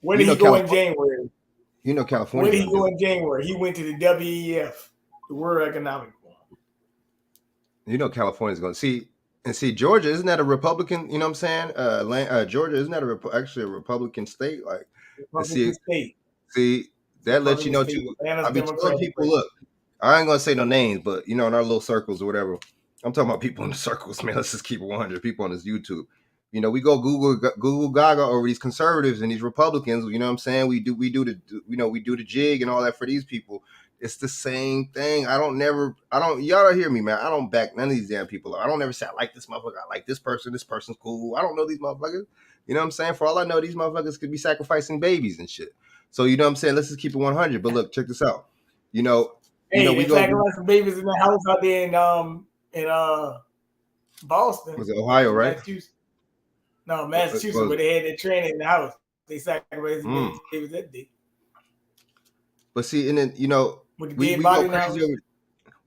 where did he go in January? You know, California. Where did he go in January? He went to the WEF, the World Economic Forum. You know, California's going to see Georgia. Isn't that a Republican? You know what I'm saying? Georgia isn't that actually a Republican state? Like, Republican state. See, that lets you know too. I be telling people, look, I ain't gonna say no names, but in our little circles or whatever. I'm talking about people in the circles, man. Let's just keep it 100. People on this YouTube. We go Google Gaga over these conservatives and these Republicans. You know what I'm saying? We do the jig and all that for these people. It's the same thing. Y'all don't hear me, man. I don't back none of these damn people. I don't ever say I like this motherfucker. I like this person's cool. I don't know these motherfuckers. You know what I'm saying? For all I know, these motherfuckers could be sacrificing babies and shit. So you know what I'm saying? Let's just keep it 100. But look, check this out. We sacrificing babies in the house out there in Boston. Was it Ohio, right? Massachusetts, where they had that training in the house. They sacrificed babies that day. But see, and then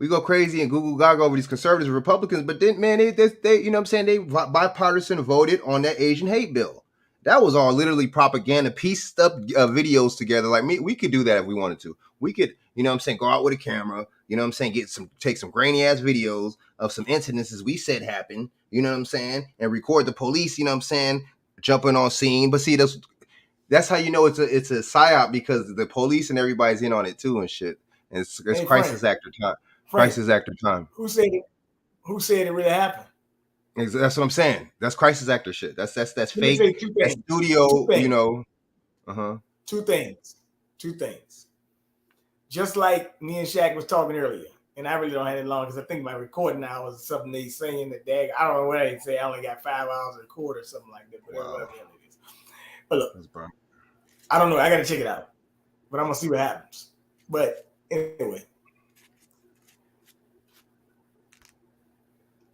we go crazy and Google Gaga over these conservatives and Republicans, but then man, they you know what I'm saying, they bipartisan voted on that Asian hate bill. That was all literally propaganda, pieced up videos together. Like we could do that if we wanted to. We could, you know what I'm saying, go out with a camera, you know what I'm saying, take some grainy ass videos of some incidences we said happened, you know what I'm saying, and record the police, you know what I'm saying, jumping on scene. But see, that's how you know it's a psyop, because the police and everybody's in on it too and shit. And it's crisis actor time. Crisis actor time. Who said it? Who said it really happened? That's what I'm saying. That's crisis actor shit. That's fake. That's studio. Two things. Just like me and Shaq was talking earlier, and I really don't have it long because I think my recording hours is something they saying that I don't know what they say. I only got 5 hours to record or something like that. But whatever it is. But look, I don't know. I got to check it out, but I'm gonna see what happens. But anyway.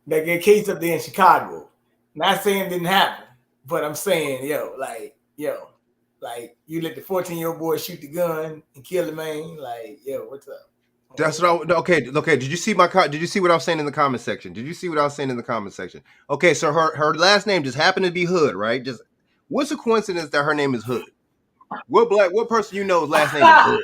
That case up there in Chicago. Not saying it didn't happen, but I'm saying, you let the 14-year-old boy shoot the gun and kill the man. Like, what's up? That's what okay. Did you see what I was saying in the comment section? Okay, so her last name just happened to be Hood, right? Just what's the coincidence that her name is Hood? What person you know's last name is Hood?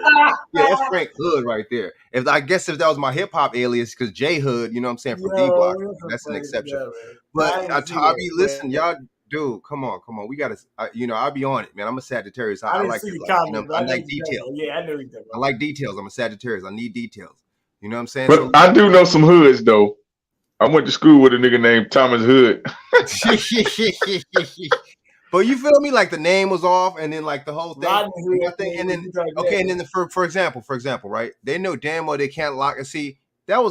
Yeah, that's Frank Hood right there. If that was my hip hop alias, because J Hood, you know what I'm saying, from D Block, that's an exception. But Tabi, listen, y'all, dude, come on, we gotta, I'll be on it, man. I'm a Sagittarius. I like it. I like details. Yeah, I know you. I like details. I'm a Sagittarius. I need details. You know what I'm saying? But I do know some hoods though. I went to school with a nigga named Thomas Hood. But you feel me? Like the name was off, and then like the whole thing, and then for example, right? They know damn well they can't lock. And see, I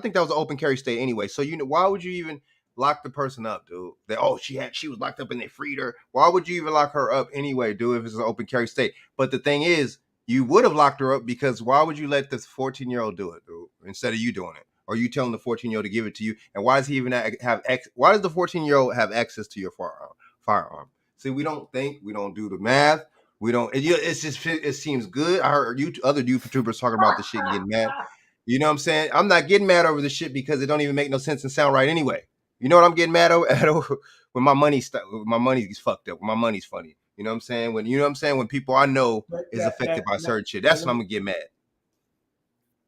think that was an open carry state anyway. So why would you even lock the person up, dude? She was locked up and they freed her. Why would you even lock her up anyway, dude? If it's an open carry state. But the thing is, you would have locked her up because why would you let this 14-year-old do it, dude, instead of you doing it? Or you telling the 14-year-old to give it to you? And why does he even why does the 14-year-old have access to your firearm? See, we don't think, we don't do the math. We don't. It seems good. I heard other YouTubers talking about this shit and getting mad. You know what I'm saying? I'm not getting mad over this shit because it don't even make no sense and sound right anyway. You know what I'm getting mad over? When my money's fucked up. When my money's funny. You know what I'm saying? When people I know is affected by certain shit. That's when I'm gonna get mad.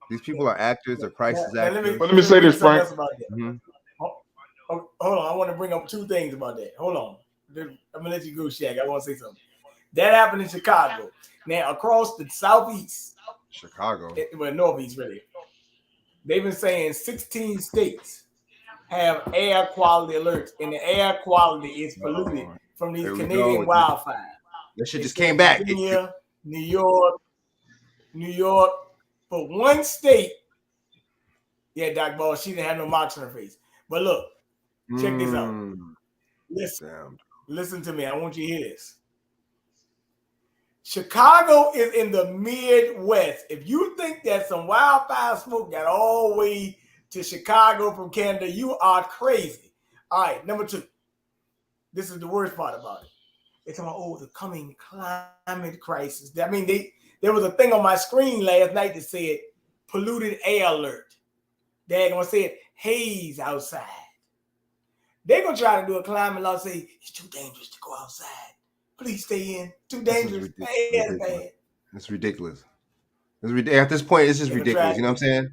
These people are actors. They're crisis actors. Let me say this, Frank. Hold on. I want to bring up 2 things about that. Hold on. I'm gonna let you go, Shaq. I want to say something. That happened in Chicago. Now across the southeast, Chicago, well, northeast really, they've been saying 16 states have air quality alerts, and the air quality is polluted from these Here we Canadian go. wildfires. That shit They just said came back. Virginia, New York, for one state. Yeah, Doc Ball, she didn't have no marks on her face. But look, check this out. Listen to me. I want you to hear this. Chicago is in the Midwest. If you think that some wildfire smoke got all the way to Chicago from Canada, you are crazy. All right, number 2. This is the worst part about it. They're talking about, the coming climate crisis. I mean, there was a thing on my screen last night that said polluted air alert. They're going to say it, haze outside. They're going to try to do a climate law, say it's too dangerous to go outside. Please stay in. Too dangerous. Bad. It's ridiculous. At this point, it's just ridiculous. You know what I'm saying?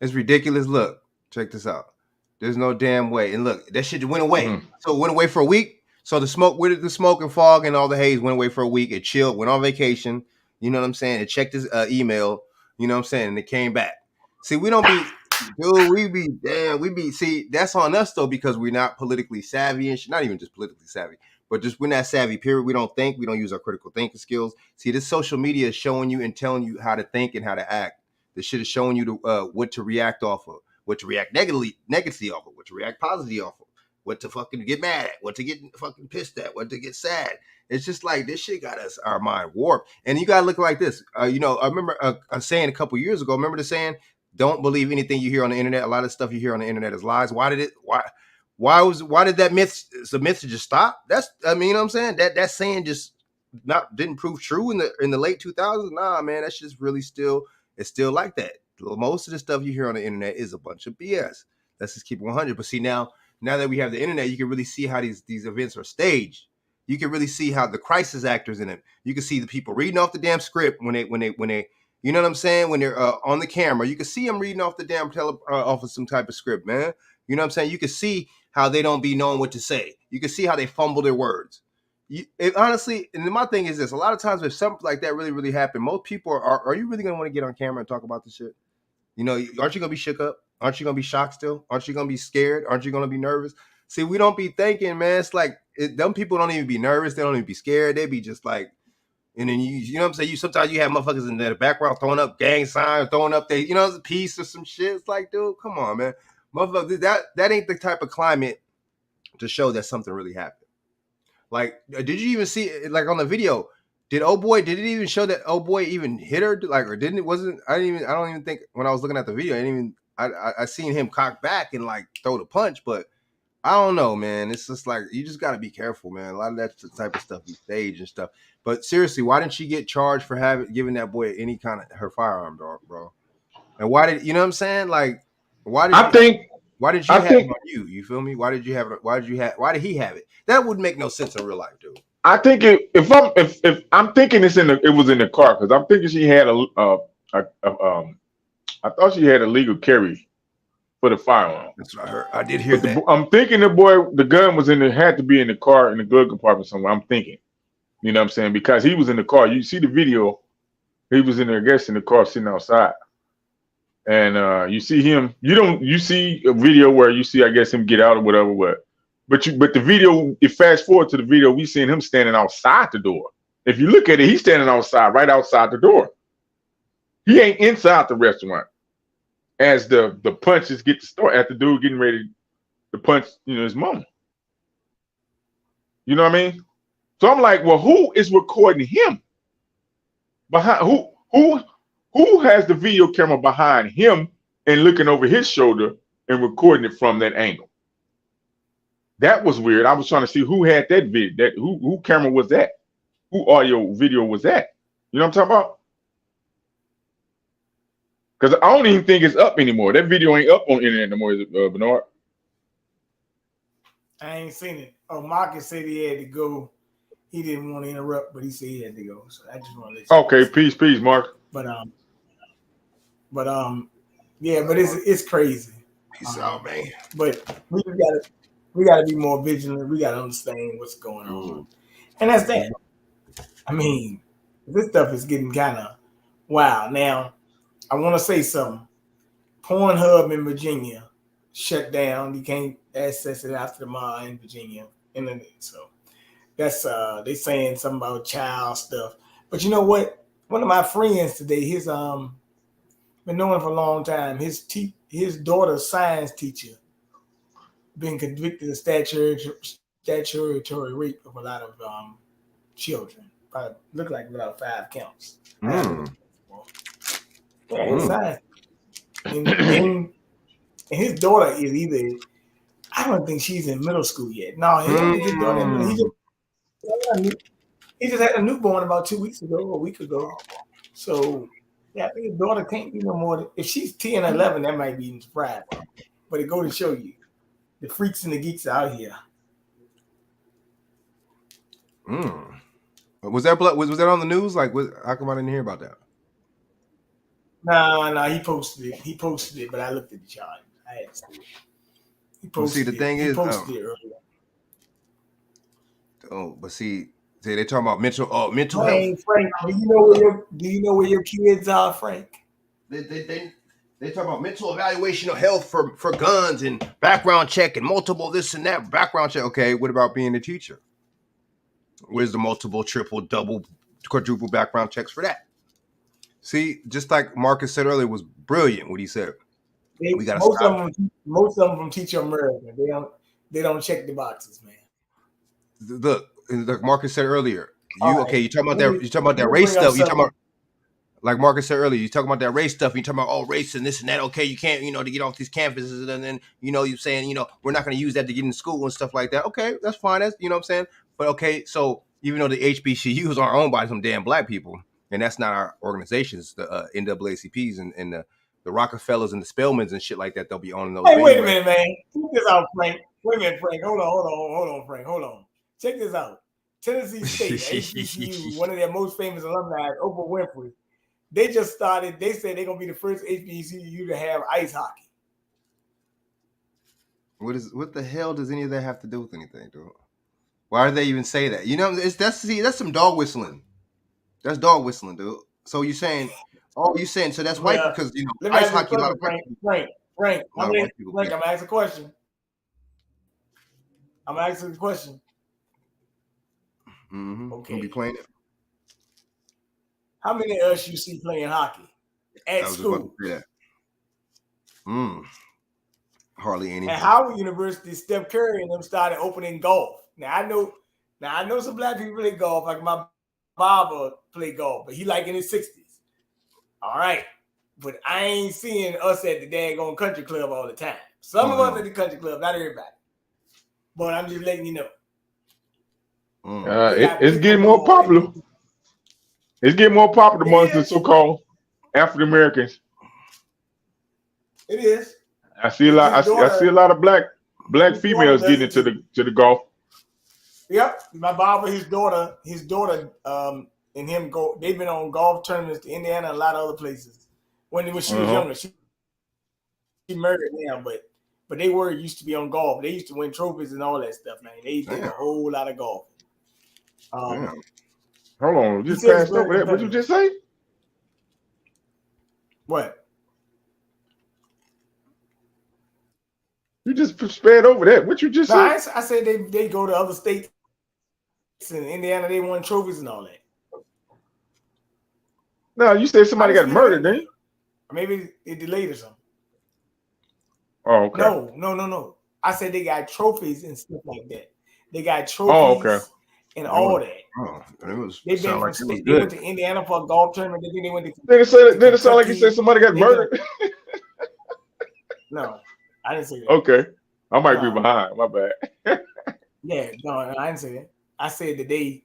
It's ridiculous. Look, check this out. There's no damn way. And look, that shit went away. So it went away for a week. So the smoke and fog and all the haze went away for a week. It chilled, went on vacation. You know what I'm saying? It checked his email. You know what I'm saying? And it came back. See, we don't be, dude, see, that's on us though, because we're not politically savvy and shit. Not even just politically savvy, but just we're not savvy, period. We don't think, we don't use our critical thinking skills. See, this social media is showing you and telling you how to think and how to act. This shit is showing you what to react off of, what to react negatively off of, what to react positively off of, what to fucking get mad at, what to get fucking pissed at, what to get sad. It's just like this shit got our mind warped. And you gotta look like this. I remember a saying a couple years ago. Remember the saying, don't believe anything you hear on the internet. A lot of stuff you hear on the internet is lies. Why did that myth just stop? You know what I'm saying? That saying just didn't prove true in the late 2000s. Nah, man, that's just really it's still like that. Most of the stuff you hear on the internet is a bunch of BS. Let's just keep it 100. But see, now that we have the internet, you can really see how these events are staged. You can really see how the crisis actors in it. You can see the people reading off the damn script when they you know what I'm saying? When they're on the camera, you can see them reading off the damn off of some type of script, man. You know what I'm saying? You can see how they don't be knowing what to say. You can see how they fumble their words. Honestly, and my thing is this: a lot of times, if something like that really, really happened, most people are you really gonna want to get on camera and talk about this shit? You know, aren't you gonna be shook up? Aren't you gonna be shocked still? Aren't you gonna be scared? Aren't you gonna be nervous? See, we don't be thinking, man. It's like them people don't even be nervous. They don't even be scared. They be just like. And then you know what I'm saying? Sometimes you have motherfuckers in the background throwing up gang signs, throwing up a piece or some shit. It's like, dude, come on, man. Motherfucker, that ain't the type of climate to show that something really happened. Like, did you even see it, like on the video? Did it even show that old boy even hit her? Like, or didn't it? I don't even think when I was looking at the video, I seen him cock back and like throw the punch, but I don't know, man. It's just like, you just got to be careful, man. A lot of that type of stuff be staged and stuff. But seriously, why didn't she get charged for giving that boy any kind of her firearm, bro? And why did, you know what I'm saying? Like, why did you have it on you? You feel me? Why did he have it? That wouldn't make no sense in real life, dude. I think if I'm thinking it was in the car, because I'm thinking she had I thought she had a legal carry for the firearm. That's what I heard. I did hear that. I'm thinking the gun was had to be in the car in the glove compartment somewhere. I'm thinking, you know what I'm saying? Because he was in the car. You see the video, he was in there, I guess, in the car sitting outside. And you see him, you see a video where you see, I guess, him get out or whatever, but the video, if fast forward to the video, we seen him standing outside the door. If you look at it, he's standing outside, right outside the door. He ain't inside the restaurant. As the punches get to start, at the dude getting ready to punch, his mama. You know what I mean? So I'm like, well, who is recording him? Behind who has the video camera behind him and looking over his shoulder and recording it from that angle? That was weird. I was trying to see who had that video. Who camera was that? Who audio video was that? You know what I'm talking about? Because I don't even think it's up anymore. That video ain't up on the internet no more, is it, Bernard? I ain't seen it. Oh, Marcus said he had to go. He didn't want to interrupt, but he said he had to go. So I just want to let you know. Okay, peace, Mark. But yeah, but it's crazy. Peace out, man. But we gotta be more vigilant. We gotta understand what's going on. And that's that. I mean, This stuff is getting kind of wow. Now, I want to say something. Pornhub in Virginia shut down. You can't access it after the mall in Virginia. Internet. So that's they saying something about child stuff. But you know what? One of my friends today, his been knowing for a long time. His daughter's science teacher been convicted of statutory rape of a lot of children. Probably look like about 5 counts. Yeah, his science. And his daughter is either, I don't think she's in middle school yet. No, he don't think his daughter in middle. He just had a newborn about 2 weeks ago, a week ago. So yeah, I think his daughter can't be no more than, if she's 10 or 11, that might be even surprising. But it go to show you the freaks and the geeks out here. Was that on the news? Like, how come I didn't hear about that? No, he posted it. He posted it, but I looked at the charge. I had to see it. He posted the thing is, he posted it earlier. Oh, but see, they talking about mental health. Frank, do you know where your kids are, Frank? They talk about mental evaluation of health for guns and background check and multiple this and that background check. Okay, what about being a teacher? Where's the multiple, triple, double, quadruple background checks for that? See, just like Marcus said earlier, was brilliant what he said. We got most of them from Teach America. They don't check the boxes, man. Look, like Marcus said earlier, you talking about that? You talking about that race stuff? You talking about, like Marcus said earlier, you talking about that race stuff? You talking about race and this and that? Okay, you can't, to get off these campuses, and then you saying, we're not going to use that to get in school and stuff like that. Okay, that's fine. That's what I'm saying. But okay, so even though the HBCUs are owned by some damn black people, and that's not our organizations, the NAACPs and the Rockefellers and the Spellmans and shit like that, they'll be owning those. Hey, wait a minute, man. Check this out, Frank. Wait a minute, Frank. Hold on, Frank. Hold on. Check this out. Tennessee State, HBCU, one of their most famous alumni, Oprah Winfrey. They just started. They said they're gonna be the first HBCU to have ice hockey. What the hell does any of that have to do with anything, dude? Why do they even say that? That's some dog whistling. That's dog whistling, dude. So you're saying, so that's white because ice hockey. Frank, I'm asking a question. Mm-hmm. Okay. You'll be playing it. How many of us you see playing hockey at school? About to say that. Hardly any. At Howard University, Steph Curry and them started opening golf. Now I know some black people play golf. Like my barber play golf, but he like in his 60s. All right. But I ain't seeing us at the daggone country club all the time. Some of us at the country club, not everybody. But I'm just letting you know. It's getting more popular. It's getting more popular amongst the so-called African Americans. It is. I see a lot. I see a lot of black females getting into the golf. Yep, my barber, his daughter, and him go. They've been on golf tournaments to Indiana and a lot of other places. When she was younger, she married now, but they used to be on golf. They used to win trophies and all that stuff, man. They did a whole lot of golf. Hold on, just passed over that. What you just say? What? You just sped over that. What you just said? I said they go to other states in Indiana. They won trophies and all that. No, you said somebody got murdered, didn't you? Or maybe it delayed or something. Oh, okay. No. I said they got trophies and stuff like that. They got trophies and all that. They went to Indiana for a golf tournament. They went to. Did it sound like you said somebody got murdered? No, I didn't say that. Okay, I might be behind. My bad. Yeah, no, I didn't say that. I said that they've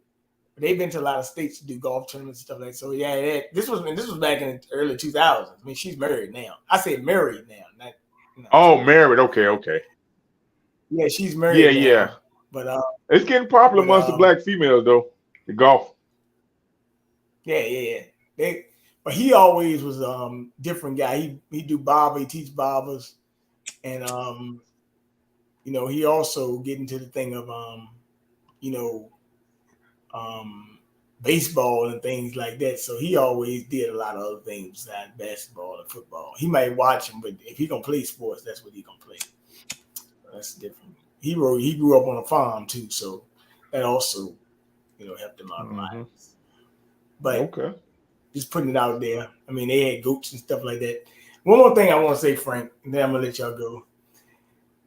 been to a lot of states to do golf tournaments and stuff like that. So yeah, this was back in the early 2000s. I mean, she's married now. I said married now, not. Married. Okay. Yeah, she's married. Yeah. But it's getting popular amongst the black females though. The golf. Yeah. But he always was different guy. He do barber. He teach barbers, and he also get into the thing of baseball and things like that. So he always did a lot of other things besides basketball and football. He might watch them, but if he gonna play sports, that's what he gonna play. That's different. He grew up on a farm too, so that also, helped him out a lot. But just putting it out there. I mean, they had goats and stuff like that. One more thing I want to say, Frank, and then I'm gonna let y'all go.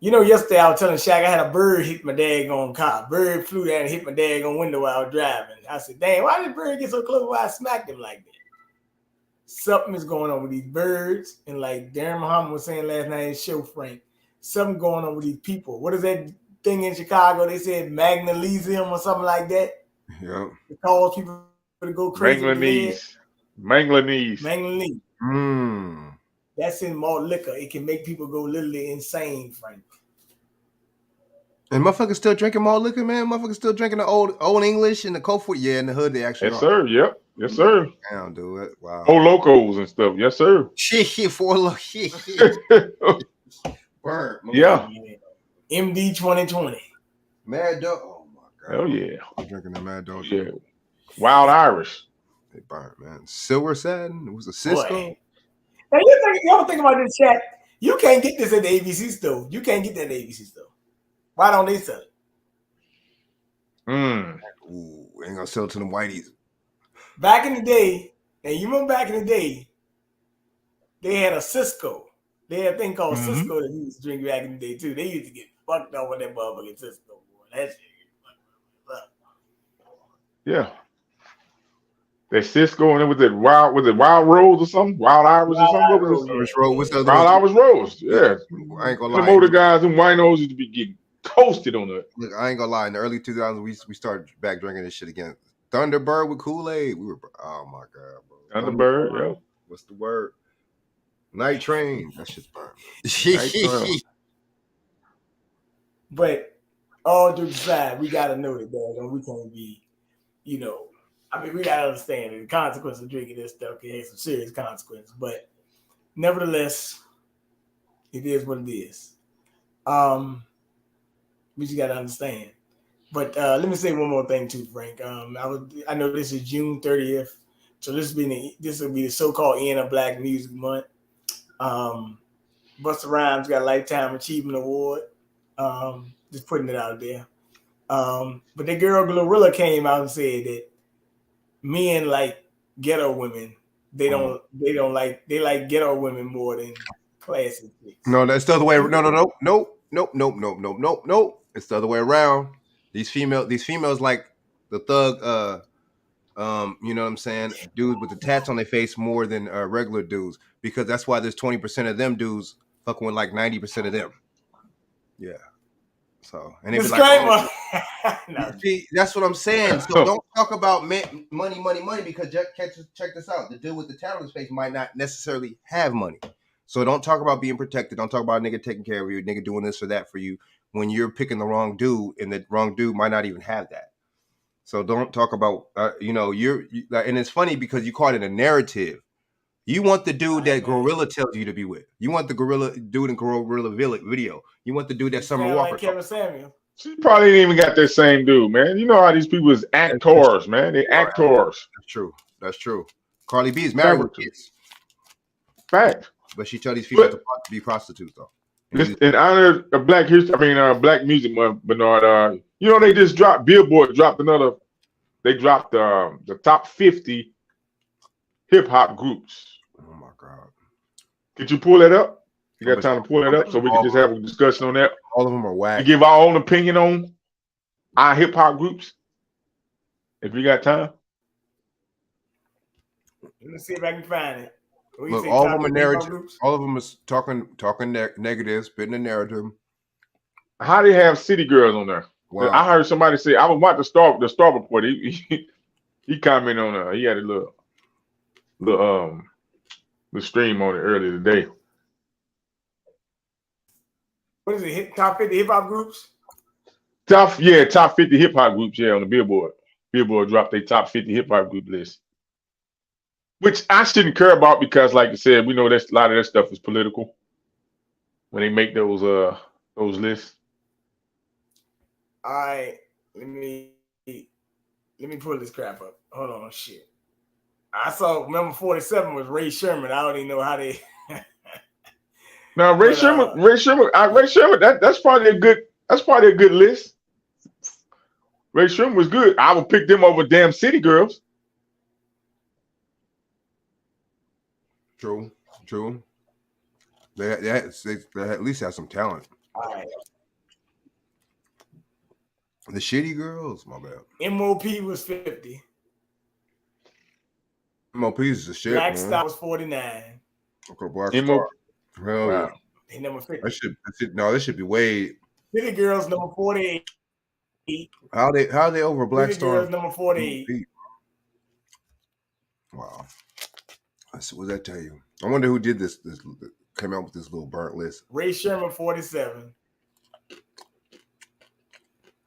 Yesterday I was telling Chak I had a bird hit my daggone car. Bird flew down and hit my daggone window while I was driving. I said, "Dang, why did the bird get so close? Why I smacked him like that?" Something is going on with these birds, and like Darren Muhammad was saying last night in his show, Frank, something going on with these people. What is that thing in Chicago? They said magnesium or something like that. Yeah. It causes people to go crazy. Manganese. That's in malt liquor. It can make people go literally insane, Frank. And motherfuckers still drinking malt liquor, man. Motherfuckers still drinking the old English and the Coke. Yeah, in the hood they actually. Yes, sir. Yep. Yes, sir. Damn, dude. Wow. Four Locos and stuff. Yes, sir. Shit, Four Locos. Burn. Yeah. MD 2020. Mad Dog. Oh my god. Oh yeah. I'm drinking the Mad Dog. Yeah. Wild Irish. They burnt, man. Silver Satin. It was a Cisco. Boy. Now you ever think about this, Chak? You can't get this at the ABC store. You can't get that at the ABC store. Why don't they sell it? Ooh, ain't gonna sell it to them whiteys. Back in the day, and you remember back in the day, they had a Cisco. They had a thing called Cisco that we used to drink back in the day too. They used to get fucked up with that motherfucking Cisco. Boy. That shit. Yeah. That Cisco and it was it Wild Rose or something? Wild Irish or something? What was it? What's the Wild Irish Rose. Yeah. I ain't gonna Some lie. older guys and winos used to be getting toasted on that. Look, I ain't gonna lie. In the early 2000s, we started back drinking this shit again. Thunderbird with Kool-Aid. We were, oh my god, bro. Thunderbird, yeah. What's the word? Night Train. That shit's burned. But all due aside, we gotta know that we can't be, we gotta understand that the consequence of drinking this stuff can have some serious consequences. But nevertheless, it is what it is. We just gotta understand. But let me say one more thing too, Frank. I know this is June 30th, so this will be the so-called end of Black Music Month. Busta Rhymes got a Lifetime Achievement Award. Just putting it out there. But the girl Glorilla came out and said that men like ghetto women. They like ghetto women more than classy chicks. No, that's the other way. No. It's the other way around. These females like the thug, you know what I'm saying, dudes with the tats on their face more than regular dudes, because that's why there's 20% of them dudes fucking with like 90% of them. Yeah. So and they be like, no. See, that's what I'm saying. So don't talk about money, because check this out. The dude with the tat on his face might not necessarily have money. So don't talk about being protected. Don't talk about a nigga taking care of you, a nigga doing this or that for you when you're picking the wrong dude, and the wrong dude might not even have that. So don't talk about, and it's funny because you call it a narrative. You want the dude that Gorilla tells you to be with. You want the Gorilla dude in Gorilla video. You want the dude that Summer Walker. Like Kevin Samuel. She probably ain't even got that same dude, man. You know how these people is actors, man. They actors. That's true. Carly B is married with kids. Fact. But she tell these people to be prostitutes, though. In honor of Black Music Month, Bernard, they just dropped, Billboard dropped the top 50 hip hop groups. Oh my God. Could you pull that up? You got time to pull that up so we can just have a discussion on that? All of them are whack. To give our own opinion on our hip hop groups, if we got time. Let me see if I can find it. Look, all of them are narrative. All of them is talking negative, spitting a narrative. How they have City Girls on there? Wow. I heard somebody say, I was watching the Star Report. He commented on he had a little stream on it earlier today. What is it? Top 50 hip hop groups? Top 50 hip hop groups, on the Billboard. Billboard dropped their top 50 hip hop group list. Which I shouldn't care about because, like I said, we know that a lot of that stuff is political when they make those lists. All right, let me Let me pull this crap up. Hold on, shit. I saw number 47 was Ray Sherman. I don't even know how they. Now Ray Sherman, that's probably a good list. Ray Sherman was good. I would pick them over damn City Girls. True. They at least have some talent. All right. The Shitty Girls, my bad. MOP was 50. MOP is the shit, Black man. Star was 49. Okay, Black Star. Hell Wow. yeah. They number 50. This should be way. City Girls number 48. How are they over Black City Star? Girls number 48. Wow. What does that tell you? I wonder who did this came out with this little burnt list. Ray Sherman 47.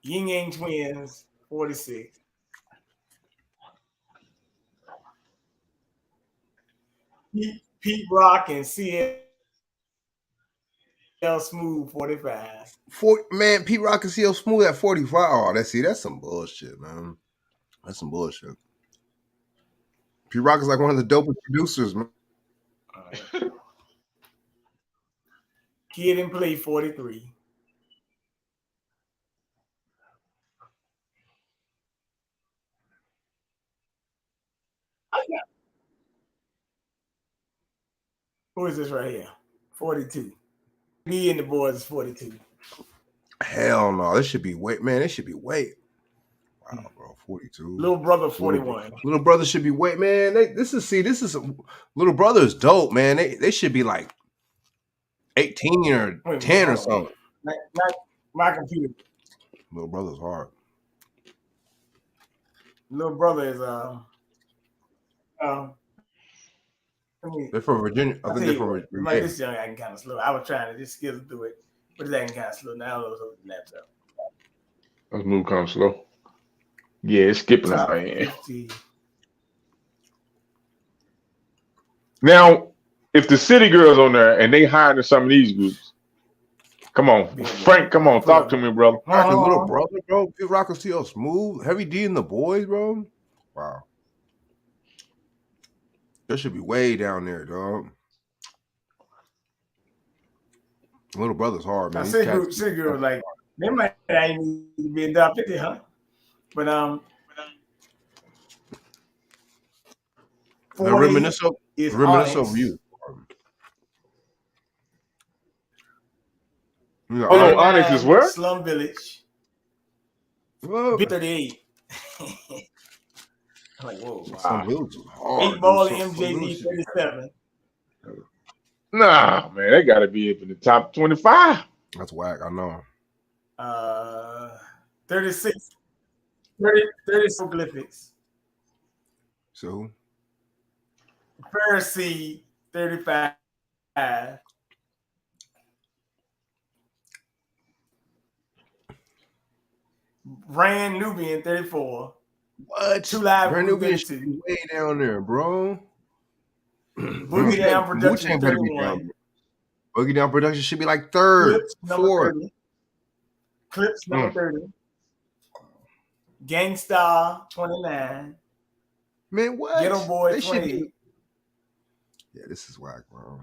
Yin Yang Twins 46. Pete Rock and CL Smooth 45. Man, Pete Rock and CL Smooth at 45. Oh, that's some bullshit, man. That's some bullshit. Pete Rock is like one of the dopest producers, man. Kid and Play 43. Who is this right here? 42. Me and the boys is 42. Hell no. This should be way. Wow, bro. 42. Little Brother 41. Little Brother should be way. Man, Little Brother is dope, man. They should be like 18 or 10 or something. My computer. Little Brother's hard. Little Brother is they're from Virginia. I think they're from Virginia. This young acting kind of slow. I was trying to just skip through it, but it's acting kind of slow. Now it's over the laptop. Let's move kind of slow. Yeah, it's skipping it, man. Now, if the City Girls on there and they hired in some of these groups, come on, Frank, come on, talk to me, brother. Little Brother, bro. Pete Rock and CL Smooth, Heavy D and the Boys, bro. Wow. That should be way down there, dog. Little Brother's hard, man. City Girl, like they might not even be in top 50, huh? But reminisce of you. Oh, Onyx is where? Slum Village. Whoa. 38. I'm like, whoa. Wow. 8 Ball and MJD 37. Nah, man, they got to be up in the top 25. That's whack, I know. 36 Glyphics. So? Pharisee 35. Brand Nubian 34. What? 2 Live Brand Nubian 32. should be way down there, bro. Boogie Down Production 31. Boogie Down Production should be like third, fourth. Clips number 30. Gangstar 29. Man, what? Ghetto Boy 28. Yeah, this is whack, bro.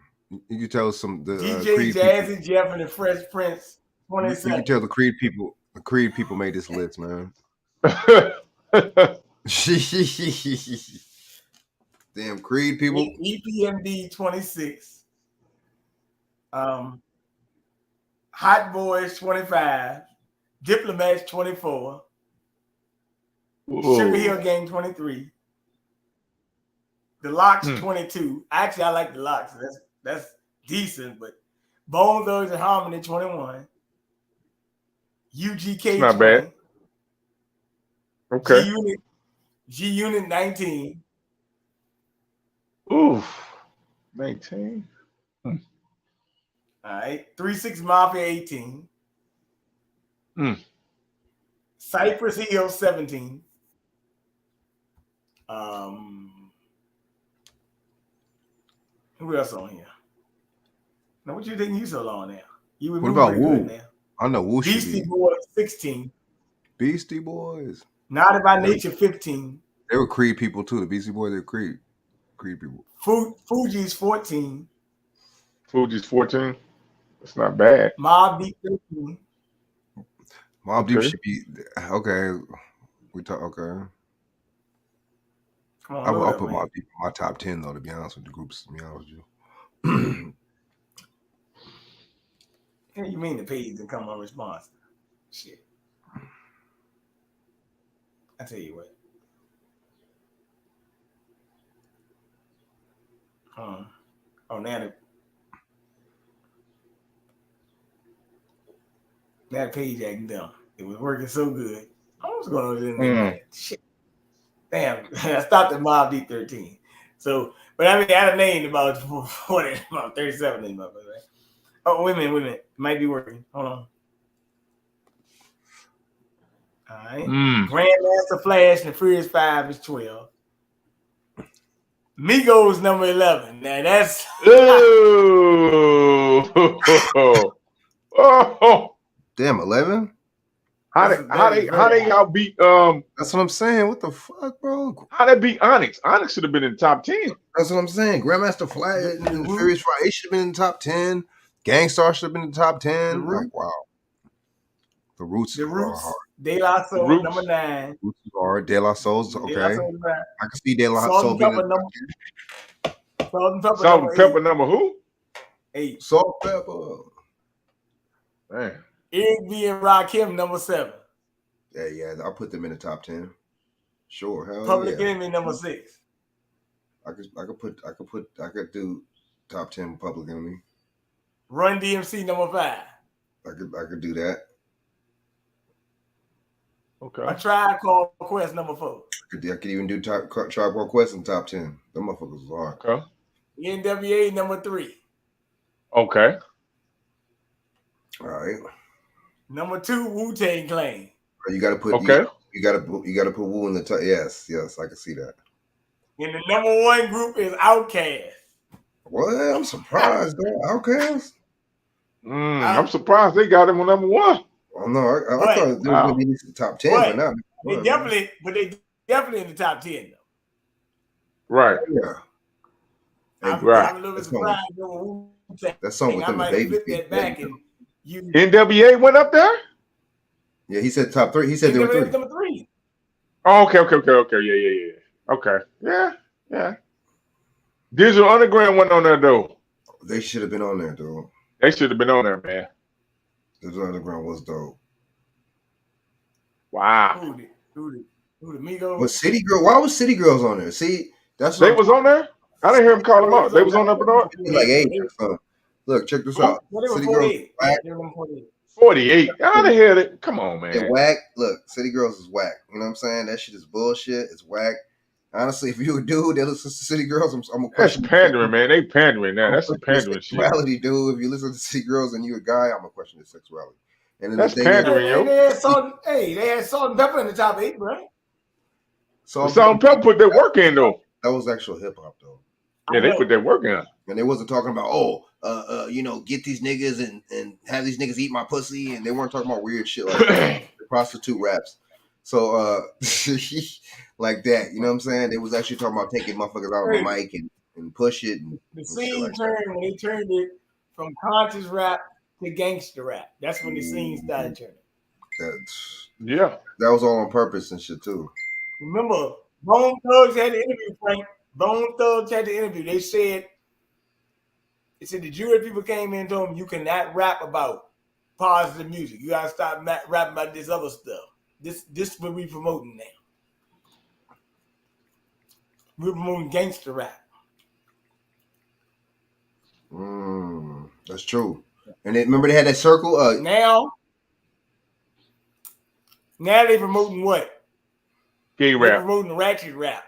You can tell the DJ Creed Jazzy people. Jeff and the Fresh Prince 27. You can tell the Creed people made this list, man. Damn Creed people. EPMD 26. Hot Boys 25. Diplomats 24. Sugar Hill Gang 23. The Locks 22. Actually, I like the Locks. That's decent, but Bone Thugs and Harmony 21. UGK not 20. bad. Okay. G Unit 19. Oof. 19. All right. 3-6 Mafia 18. Cypress Hill 17. Who else on here? Now, what you think you so long now? What about Woo? I know Woo should Beastie be. Boys 16. Beastie Boys. Naughty by Nature 15. They were Creed people too. The Beastie Boys, they're Creed people. Fuji's 14. Fuji's 14. That's not bad. Mobb Deep 13. Mobb Deep should be okay. We talk okay. Come on, I'll put Mobb Deep in my top 10 though. To be honest with the groups, to be honest with you. Yeah, you mean the page and come on response? Shit. I tell you what. Oh, now that page acting dumb. It was working so good. I was going to do that. Shit. Damn, I stopped at Mobb Deep 13. So, but I mean, I had named about 37 in my right? Oh, wait a minute. It might be working. Hold on. All right. Grandmaster Flash and the Furious 5 is 12. Migos number 11. Now that's oh. Damn, 11. How they y'all beat That's what I'm saying. What the fuck, bro? How they beat Onyx? Onyx should have been in the top 10. That's what I'm saying. Grandmaster Flash and the Furious 5 should have been in the top 10. Gangstar should have been in the top 10. Like, wow. The Roots. De La Soul number 9. Roots is hard. De La Soul's okay. De La Soul I can see De La Soul being in Salt and Pepper number who? 8. Salt and Pepper. Man. Eric B and Rakim number 7. Yeah, I'll put them in the top 10. Sure, hell Public yeah. Enemy number 6. I could do top 10 Public Enemy. Run DMC number 5. I could do that. Okay. A Tribe Called Quest number 4. I could even do Tribe Called Quest in top 10. Them motherfuckers was hard. Okay. NWA number 3. Okay. All right. Number 2, Wu-Tang Clan. You gotta put you gotta put Wu in the top. Yes, I can see that. And the number 1 group is Outkast. Well, I'm surprised though. Outkast. I'm surprised they got him on number 1. Oh no, I thought they was gonna be in the top 10, but not. They definitely in the top 10 though. Right. Yeah. I'm a little bit surprised over Wu-Tang. That song with them baby. NWA went up there? Yeah, he said top 3. He said there were 3. Number 3. Oh, okay. Yeah. Okay. Yeah. Digital Underground went on there though. They should have been on there, though. They should have been on there, man. Digital Underground was dope. Wow. Who the Migos? But City Girl, why was City Girls on there? See, that's they was on there. I didn't hear him call them out. They was on there, Bernard. Like 8 or something. Look, check this out. City Girls, whack. 48. How the hell? Come on, man. They're whack. Look, City Girls is whack. You know what I'm saying? That shit is bullshit. It's whack. Honestly, if you a dude that listens to City Girls, I'm gonna question. That's pandering, man. They pandering now. That's some pandering shit. Sexuality, dude. If you listen to City Girls and you a guy, I'm gonna question your sexuality. And that's pandering, yo. They had Salt and Pepper in the top 8, right? Salt and Pepper put their work in though. That was actual hip hop though. Yeah, they put their work in. And they wasn't talking about get these niggas and have these niggas eat my pussy, and they weren't talking about weird shit like that. Prostitute raps. So like that, you know what I'm saying? They was actually talking about taking motherfuckers out on the mic and push it. And the scene turned when they turned it from conscious rap to gangster rap. That's when the scene started turning. That was all on purpose and shit too. Remember, Bone Thugs had the interview, Frank. Bone Thugs had the interview. They said the Jewish people came in and told them you cannot rap about positive music. You gotta stop rapping about this other stuff. This is what we promoting now. We're promoting gangster rap. That's true. And remember they had that circle. Now they promoting what? Gay rap. They're promoting ratchet rap.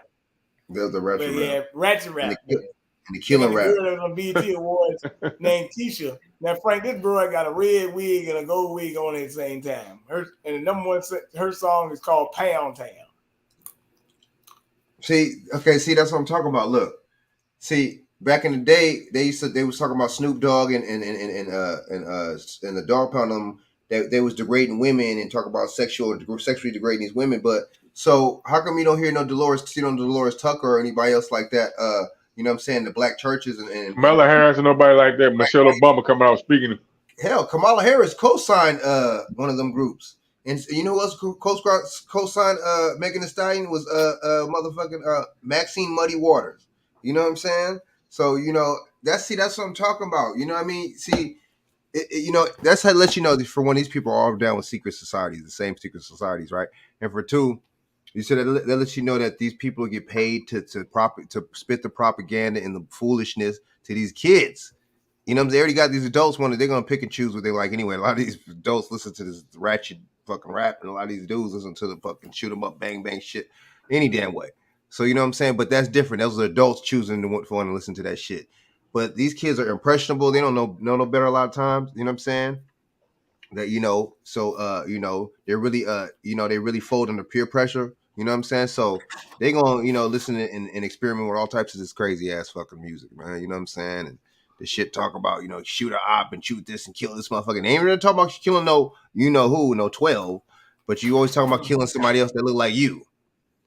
There's the ratchet rap. Yeah, ratchet rap. And the killing rap. Girl on BET Awards named Keisha. Now, Frank, this girl got a red wig and a gold wig on at the same time. And the number 1 her song is called Pound Town. See, that's what I'm talking about. Look, see, back in the day, they was talking about Snoop Dogg and the Dog Pound them. They was degrading women and talking about sexually degrading these women, but So how come you don't hear no Dolores Tucker or anybody else like that? You know what I'm saying? The black churches and Kamala Harris and nobody like that. Michelle Obama coming out speaking. hell, Kamala Harris co-signed one of them groups. And you know who else co-signed Megan Thee Stallion was motherfucking Maxine Muddy Waters. You know what I'm saying? So you know that's what I'm talking about. You know what I mean? See, you know that's how to let you know that for one, these people are all down with secret societies, the same secret societies, right? And for two, you said that lets you know that these people get paid to spit the propaganda and the foolishness to these kids. You know, they already got these adults they're gonna pick and choose what they like anyway. A lot of these adults listen to this ratchet fucking rap, and a lot of these dudes listen to the fucking shoot 'em up, bang bang shit any damn way. So you know what I'm saying? But that's different. Those are adults choosing to want to listen to that shit. But these kids are impressionable. They don't know no better a lot of times. You know what I'm saying? That you know they're really they really fold under peer pressure. You know what I'm saying? So they gonna listen and experiment with all types of this crazy ass fucking music, man. You know what I'm saying? And the shit talk about shoot a op and shoot this and kill this motherfucker. They ain't really talking about killing no 12, but you always talking about killing somebody else that look like you.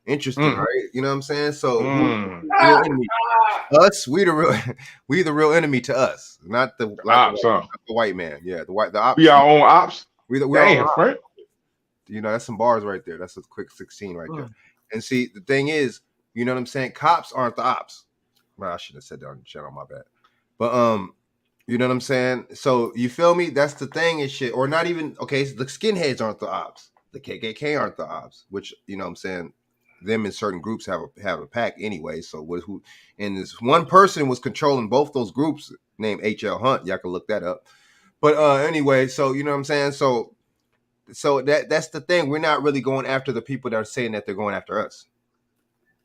Interesting, right? You know what I'm saying? So who's the real enemy? Us, we the real enemy to us, not the white man. Yeah, the ops. We our own ops. We Damn, Frank. You know, that's some bars right there. That's a quick 16 right there. And see, the thing is, you know what I'm saying? Cops aren't the ops. Well, I should have said that on the channel, my bad. But you know what I'm saying? So you feel me? That's the thing and shit. Or not even okay. So the skinheads aren't the ops. The KKK aren't the ops. Which you know what I'm saying? Them in certain groups have a pack anyway. So and this one person was controlling both those groups named H.L. Hunt. Y'all can look that up. But anyway, so you know what I'm saying? So that's the thing. We're not really going after the people that are saying that they're going after us.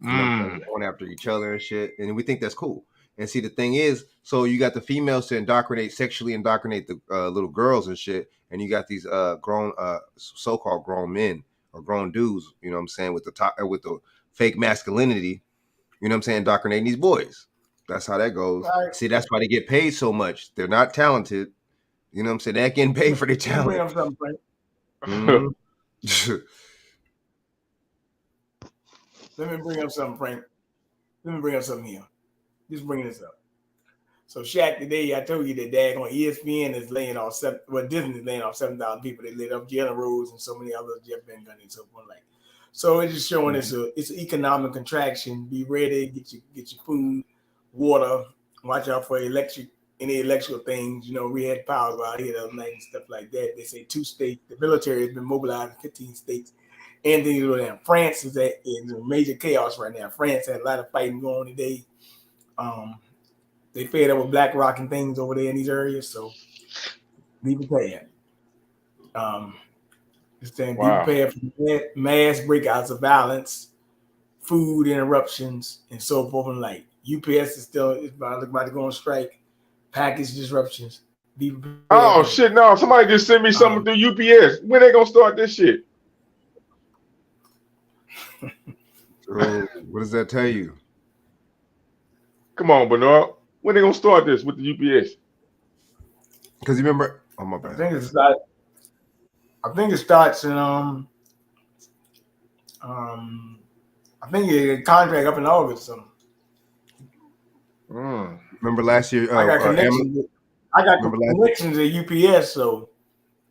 You know, going after each other and shit. And we think that's cool. And see, the thing is, so you got the females to sexually indoctrinate the little girls and shit. And you got these grown, so-called grown men or grown dudes, you know what I'm saying, with the fake masculinity, you know what I'm saying, indoctrinating these boys. That's how that goes. Right. See, that's why they get paid so much. They're not talented. You know what I'm saying? They're not getting paid for their talent. Let me bring up something, Frank. Let me bring up something here. Just bringing this up. So Shaq, today I told you that Dad on ESPN is laying off Disney is laying off 7,000 people. They laid off Jalen Rose and so many others, Jeff Van Gundy and so forth like. So it's just showing it's an economic contraction. Be ready, get your food, water. Watch out for any electrical things. You know, we had powers out here the other night and stuff like that. They say 2 states. The military has been mobilized in 15 states. And things going on. France is in major chaos right now. France had a lot of fighting going on today. They fed up with BlackRock and things over there in these areas, so be prepared. Be prepared for mass breakouts of violence, food interruptions, and so forth and like. UPS is about to go on strike. Package disruptions. Be prepared. Oh shit! No, somebody just sent me something through UPS. When they gonna start this shit? What does that tell you? Come on, Bernard. When they gonna start this with the UPS? Because you remember, oh my bad. I think it starts in I think the contract up in August. So. Remember last year? I got connections. Connections at UPS, so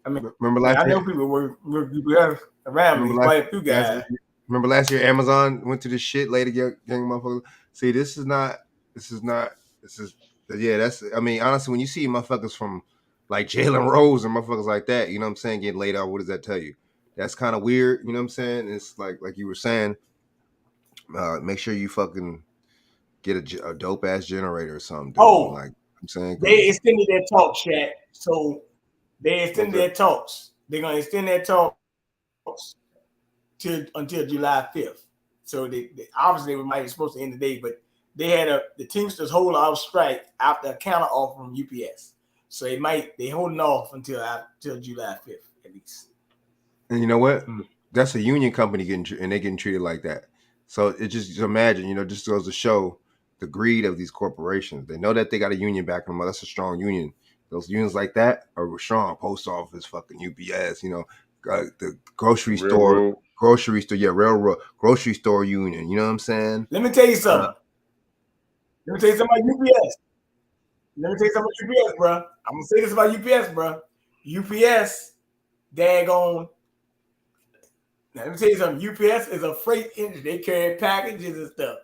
I mean, remember last year? I know people work UPS around me. Quite a few guys. Remember last year, Amazon went to this shit later, gang motherfuckers. See, that's. I mean, honestly, when you see motherfuckers from like Jalen Rose and motherfuckers like that, you know what I'm saying, getting laid off, what does that tell you? That's kind of weird, you know what I'm saying? It's like you were saying, make sure you fucking get a dope ass generator or something. Dude. Like I'm saying, they extended their talks, Shaq. So they extended their talks. They're gonna extend their talks until July 5th. So they obviously we might be supposed to end the day, but they had the Teamsters hold off strike after a counter offer from UPS. So they holding off until July 5th at least. And you know what? That's a union company and they getting treated like that. So it just imagine, just goes to show the greed of these corporations. They know that they got a union back them. That's a strong union. Those unions like that are strong. Post office, fucking UPS, the grocery store grocery store, railroad grocery store union. You know what I'm saying? Let me tell you something. Let me tell you something about UPS. Let me tell you something about UPS, bro. I'm gonna say this about UPS, bro. UPS, daggone. Now, let me tell you something. UPS is a freight engine. They carry packages and stuff.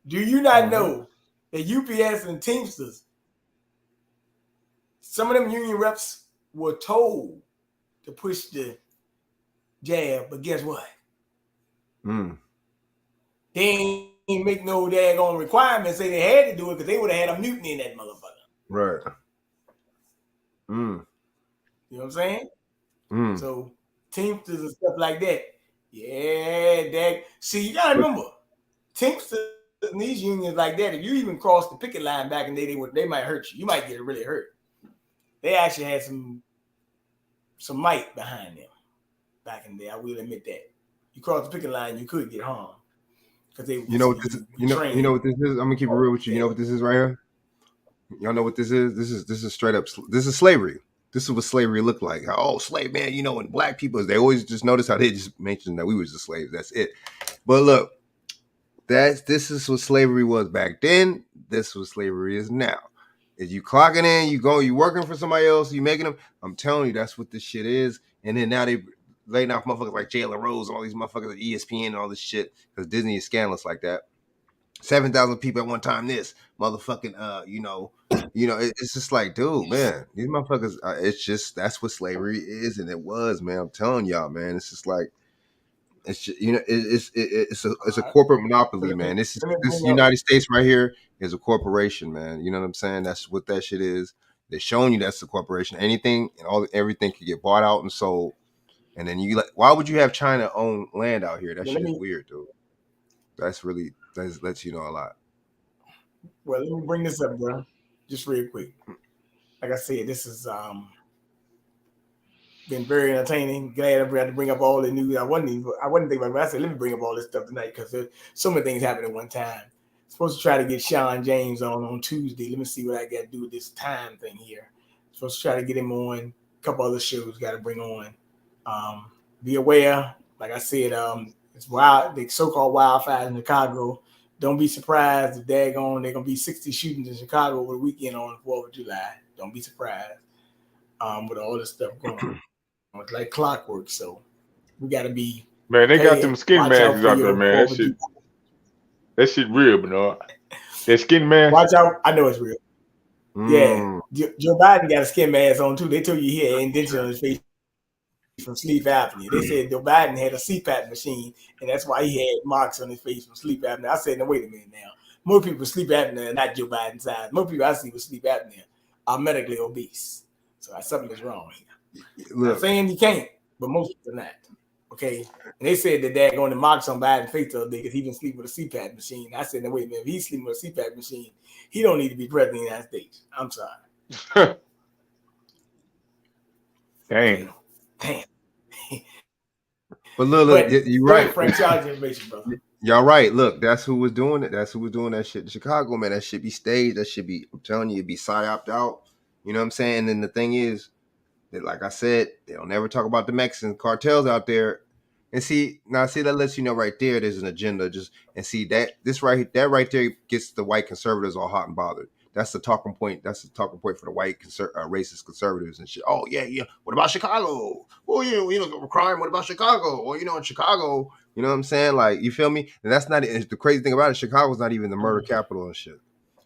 Do you not know that UPS and Teamsters, some of them union reps were told to push the jab, but guess what? They ain't make no daggone requirements. Say they had to do it because they would have had a mutiny in that motherfucker. Right. You know what I'm saying? So Teamsters and stuff like that. Yeah, see, you gotta remember, Teamsters and these unions like that, if you even crossed the picket line back in the day, they might hurt you. You might get really hurt. They actually had some might behind them back in the day. I will admit that. You cross the picket line, you could get harmed. Because they You know what this is? You know what this is? I'm gonna keep it real with you. You know what this is right here? Y'all know what this is? This is straight up. This is slavery. This is what slavery looked like. Oh, slave man, you know, when black people, they always just notice how they just mentioned that we was the slaves. That's it. But look, this is what slavery was back then. This is what slavery is now. Is you clocking in, you working for somebody else, you making them. I'm telling you, that's what this shit is. And then now they laying off motherfuckers like Jalen Rose and all these motherfuckers at ESPN and all this shit because Disney is scandalous like that. 7,000 people at one time. This motherfucking, it's just like, dude, man, these motherfuckers. It's just that's what slavery is, and it was, man. I'm telling y'all, man. It's just like, it's just, it's a corporate monopoly, man. This United States right here is a corporation, man. You know what I'm saying? That's what that shit is. They're showing you that's the corporation. Anything and everything could get bought out and sold, and then why would you have China own land out here? That shit is weird, dude. That lets you know a lot. Well, let me bring this up, bro. Just real quick. Like I said, this has been very entertaining. Glad I had to bring up all the news. I wasn't thinking about it, but I said, let me bring up all this stuff tonight because there's so many things happening at one time. I'm supposed to try to get Sean James on Tuesday. Let me see what I got to do with this time thing here. I'm supposed to try to get him on. A couple other shows got to bring on. Be aware, like I said, it's wild. The so-called wildfires in Chicago. Don't be surprised if they're going to be 60 shootings in Chicago over the weekend on the 4th of July. Don't be surprised with all this stuff going on. It's like clockwork, so we got to be. Man, they got them skin masks out there, man. That shit real, Bernard. That skin mask. Watch out! I know it's real. Yeah, Joe Biden got a skin mask on too. They told you he had indentation on his face from sleep apnea. They said Joe Biden had a CPAP machine, and that's why he had marks on his face from sleep apnea. I said, no, wait a minute now. Most people with sleep apnea are not Joe Biden's size. Most people I see with sleep apnea are medically obese. So something is wrong here. I'm not saying you can't, but most people are not. Okay. And they said that they're going to marks on Biden's face the other day because he been sleeping with a CPAP machine. I said, no, wait a minute. If he's sleeping with a CPAP machine, he don't need to be president of the United States. I'm sorry. Damn. But look, you're right. Frank, charge information, brother. Y'all right. Look, that's who was doing it. That's who was doing that shit in Chicago, man. That shit be staged. That should be, I'm telling you, it'd be psyoped out. You know what I'm saying? And the thing is, that, like I said, they don't ever talk about the Mexican cartels out there. And that lets you know right there, there's an agenda. That right there gets the white conservatives all hot and bothered. That's the talking point. That's the talking point for the white racist conservatives and shit. Oh yeah. What about Chicago? Well, crime. What about Chicago? Well, in Chicago, you know what I'm saying? Like, you feel me? And that's not the crazy thing about it. Chicago's not even the murder capital and shit.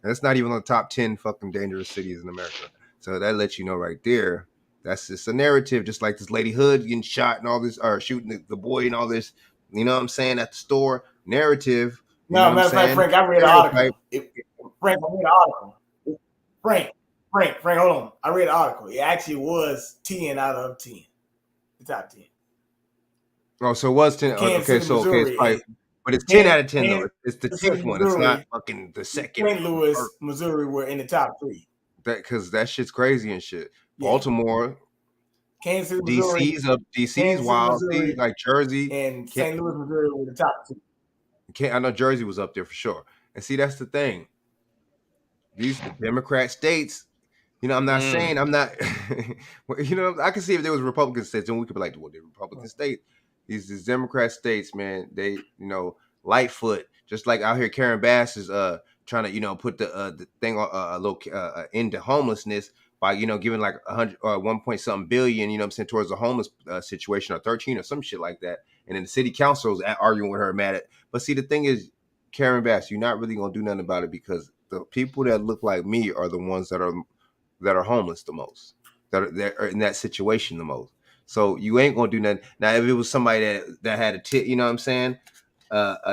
And it's not even on the top 10 fucking dangerous cities in America. So that lets you know right there. That's just a narrative, just like this Lady Hood getting shot and all this, or shooting the boy and all this. You know what I'm saying? At the store narrative. No, matter of fact, Frank, I read an article. Frank, hold on. I read an article. It actually was 10 out of 10. The top 10. Oh, so it was 10. Okay, so it's probably, but it's 10 out of 10 though. It's the 10th one. It's not fucking the second. St. Louis, Missouri were in the top 3. Because that shit's crazy and shit. Yeah. Baltimore, Kansas City, Missouri, DC's wild. Missouri, like Jersey and St. Louis, Missouri were the top 2. I know Jersey was up there for sure. And see, that's the thing. These Democrat states, I'm not saying I can see if there was Republican states, then we could be like, well, they're Republican states. these Democrat states, man, they Lightfoot, just like out here, Karen Bass is trying to put the thing on a little into homelessness by giving like 100 or 1 point something billion, what I'm saying, towards the homeless situation, or 13 or some shit like that. And then the city council is arguing with her, mad at. But see, the thing is, Karen Bass, you're not really gonna do nothing about it, because the people that look like me are the ones that are homeless the most, that are in that situation the most. So you ain't gonna do nothing. Now, if it was somebody that had a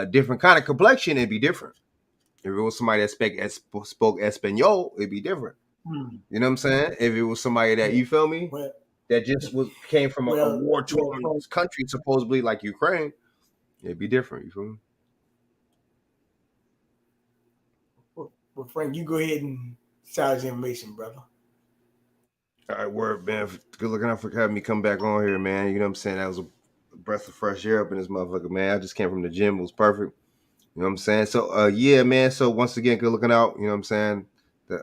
different kind of complexion, it'd be different. If it was somebody that spoke Espanol, it'd be different. You know what I'm saying? If it was somebody that, you feel me, that just came from a war-torn country, supposedly like Ukraine, it'd be different. You feel me? Well, Frank, you go ahead and start your information, brother. All right, word, man. Good looking out for having me come back on here, man. You know what I'm saying? That was a breath of fresh air up in this motherfucker, man. I just came from the gym. It was perfect. You know what I'm saying? So, yeah, man. So, once again, good looking out. You know what I'm saying?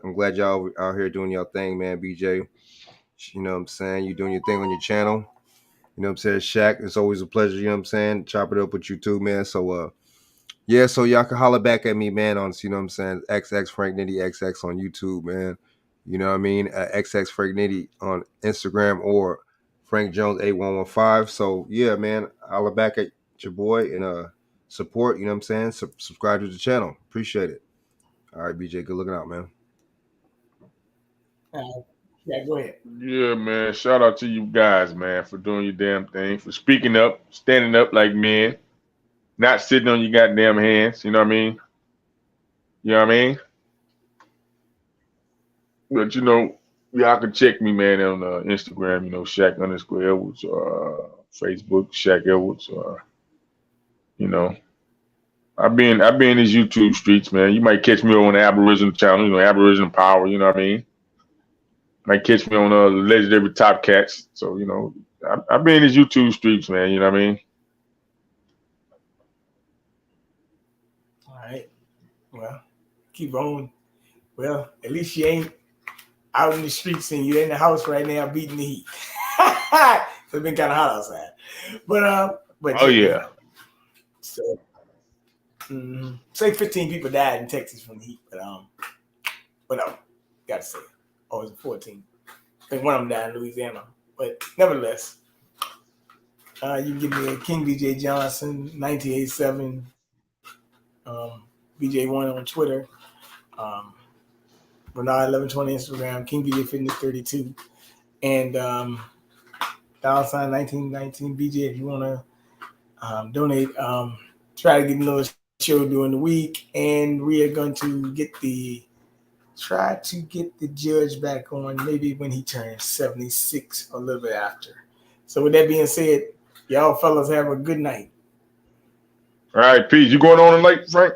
I'm glad y'all out here doing y'all thing, man. BJ, you know what I'm saying? You doing your thing on your channel. You know what I'm saying? Shaq, it's always a pleasure, you know what I'm saying? Chop it up with you too, man. So, yeah, so y'all can holler back at me, man, on, you know what I'm saying, XX Frank Nitty XX on YouTube, man. You know what I mean? XX Frank Nitty on Instagram, or Frank Jones 8115. So yeah, man, holler back at your boy and support, you know what I'm saying? Subscribe to the channel. Appreciate it. All right, BJ, good looking out, man. Yeah, go ahead. Yeah, man. Shout out to you guys, man, for doing your damn thing, for speaking up, standing up like men, not sitting on your goddamn hands. You know what I mean? You know what I mean? But y'all can check me, man, on Instagram. Shaq _ Edwards, Facebook Shaq Edwards. I've been in these YouTube streets, man. You might catch me on the Aboriginal channel, Aboriginal Power. You know what I mean? Might catch me on Legendary Top Cats. So I've been in these YouTube streets, man. You know what I mean? All right. Well, keep on. Well, at least you ain't out in the streets and you're in the house right now beating the heat. It's been kind of hot outside. But oh yeah. So say 15 people died in Texas from the heat, but no, gotta say it. Or was it 14? I think one of them died in Louisiana. But nevertheless, you can give me a King BJ Johnson 1987 BJ1 on Twitter. Bernard 1120 Instagram, King BJ Fitness 32, and $1919 BJ if you want to donate. Try to get another show during the week, and we are going to try to get the judge back on maybe when he turns 76 or a little bit after. So with that being said, y'all fellas have a good night. All right, Pete, you going on tonight, Frank?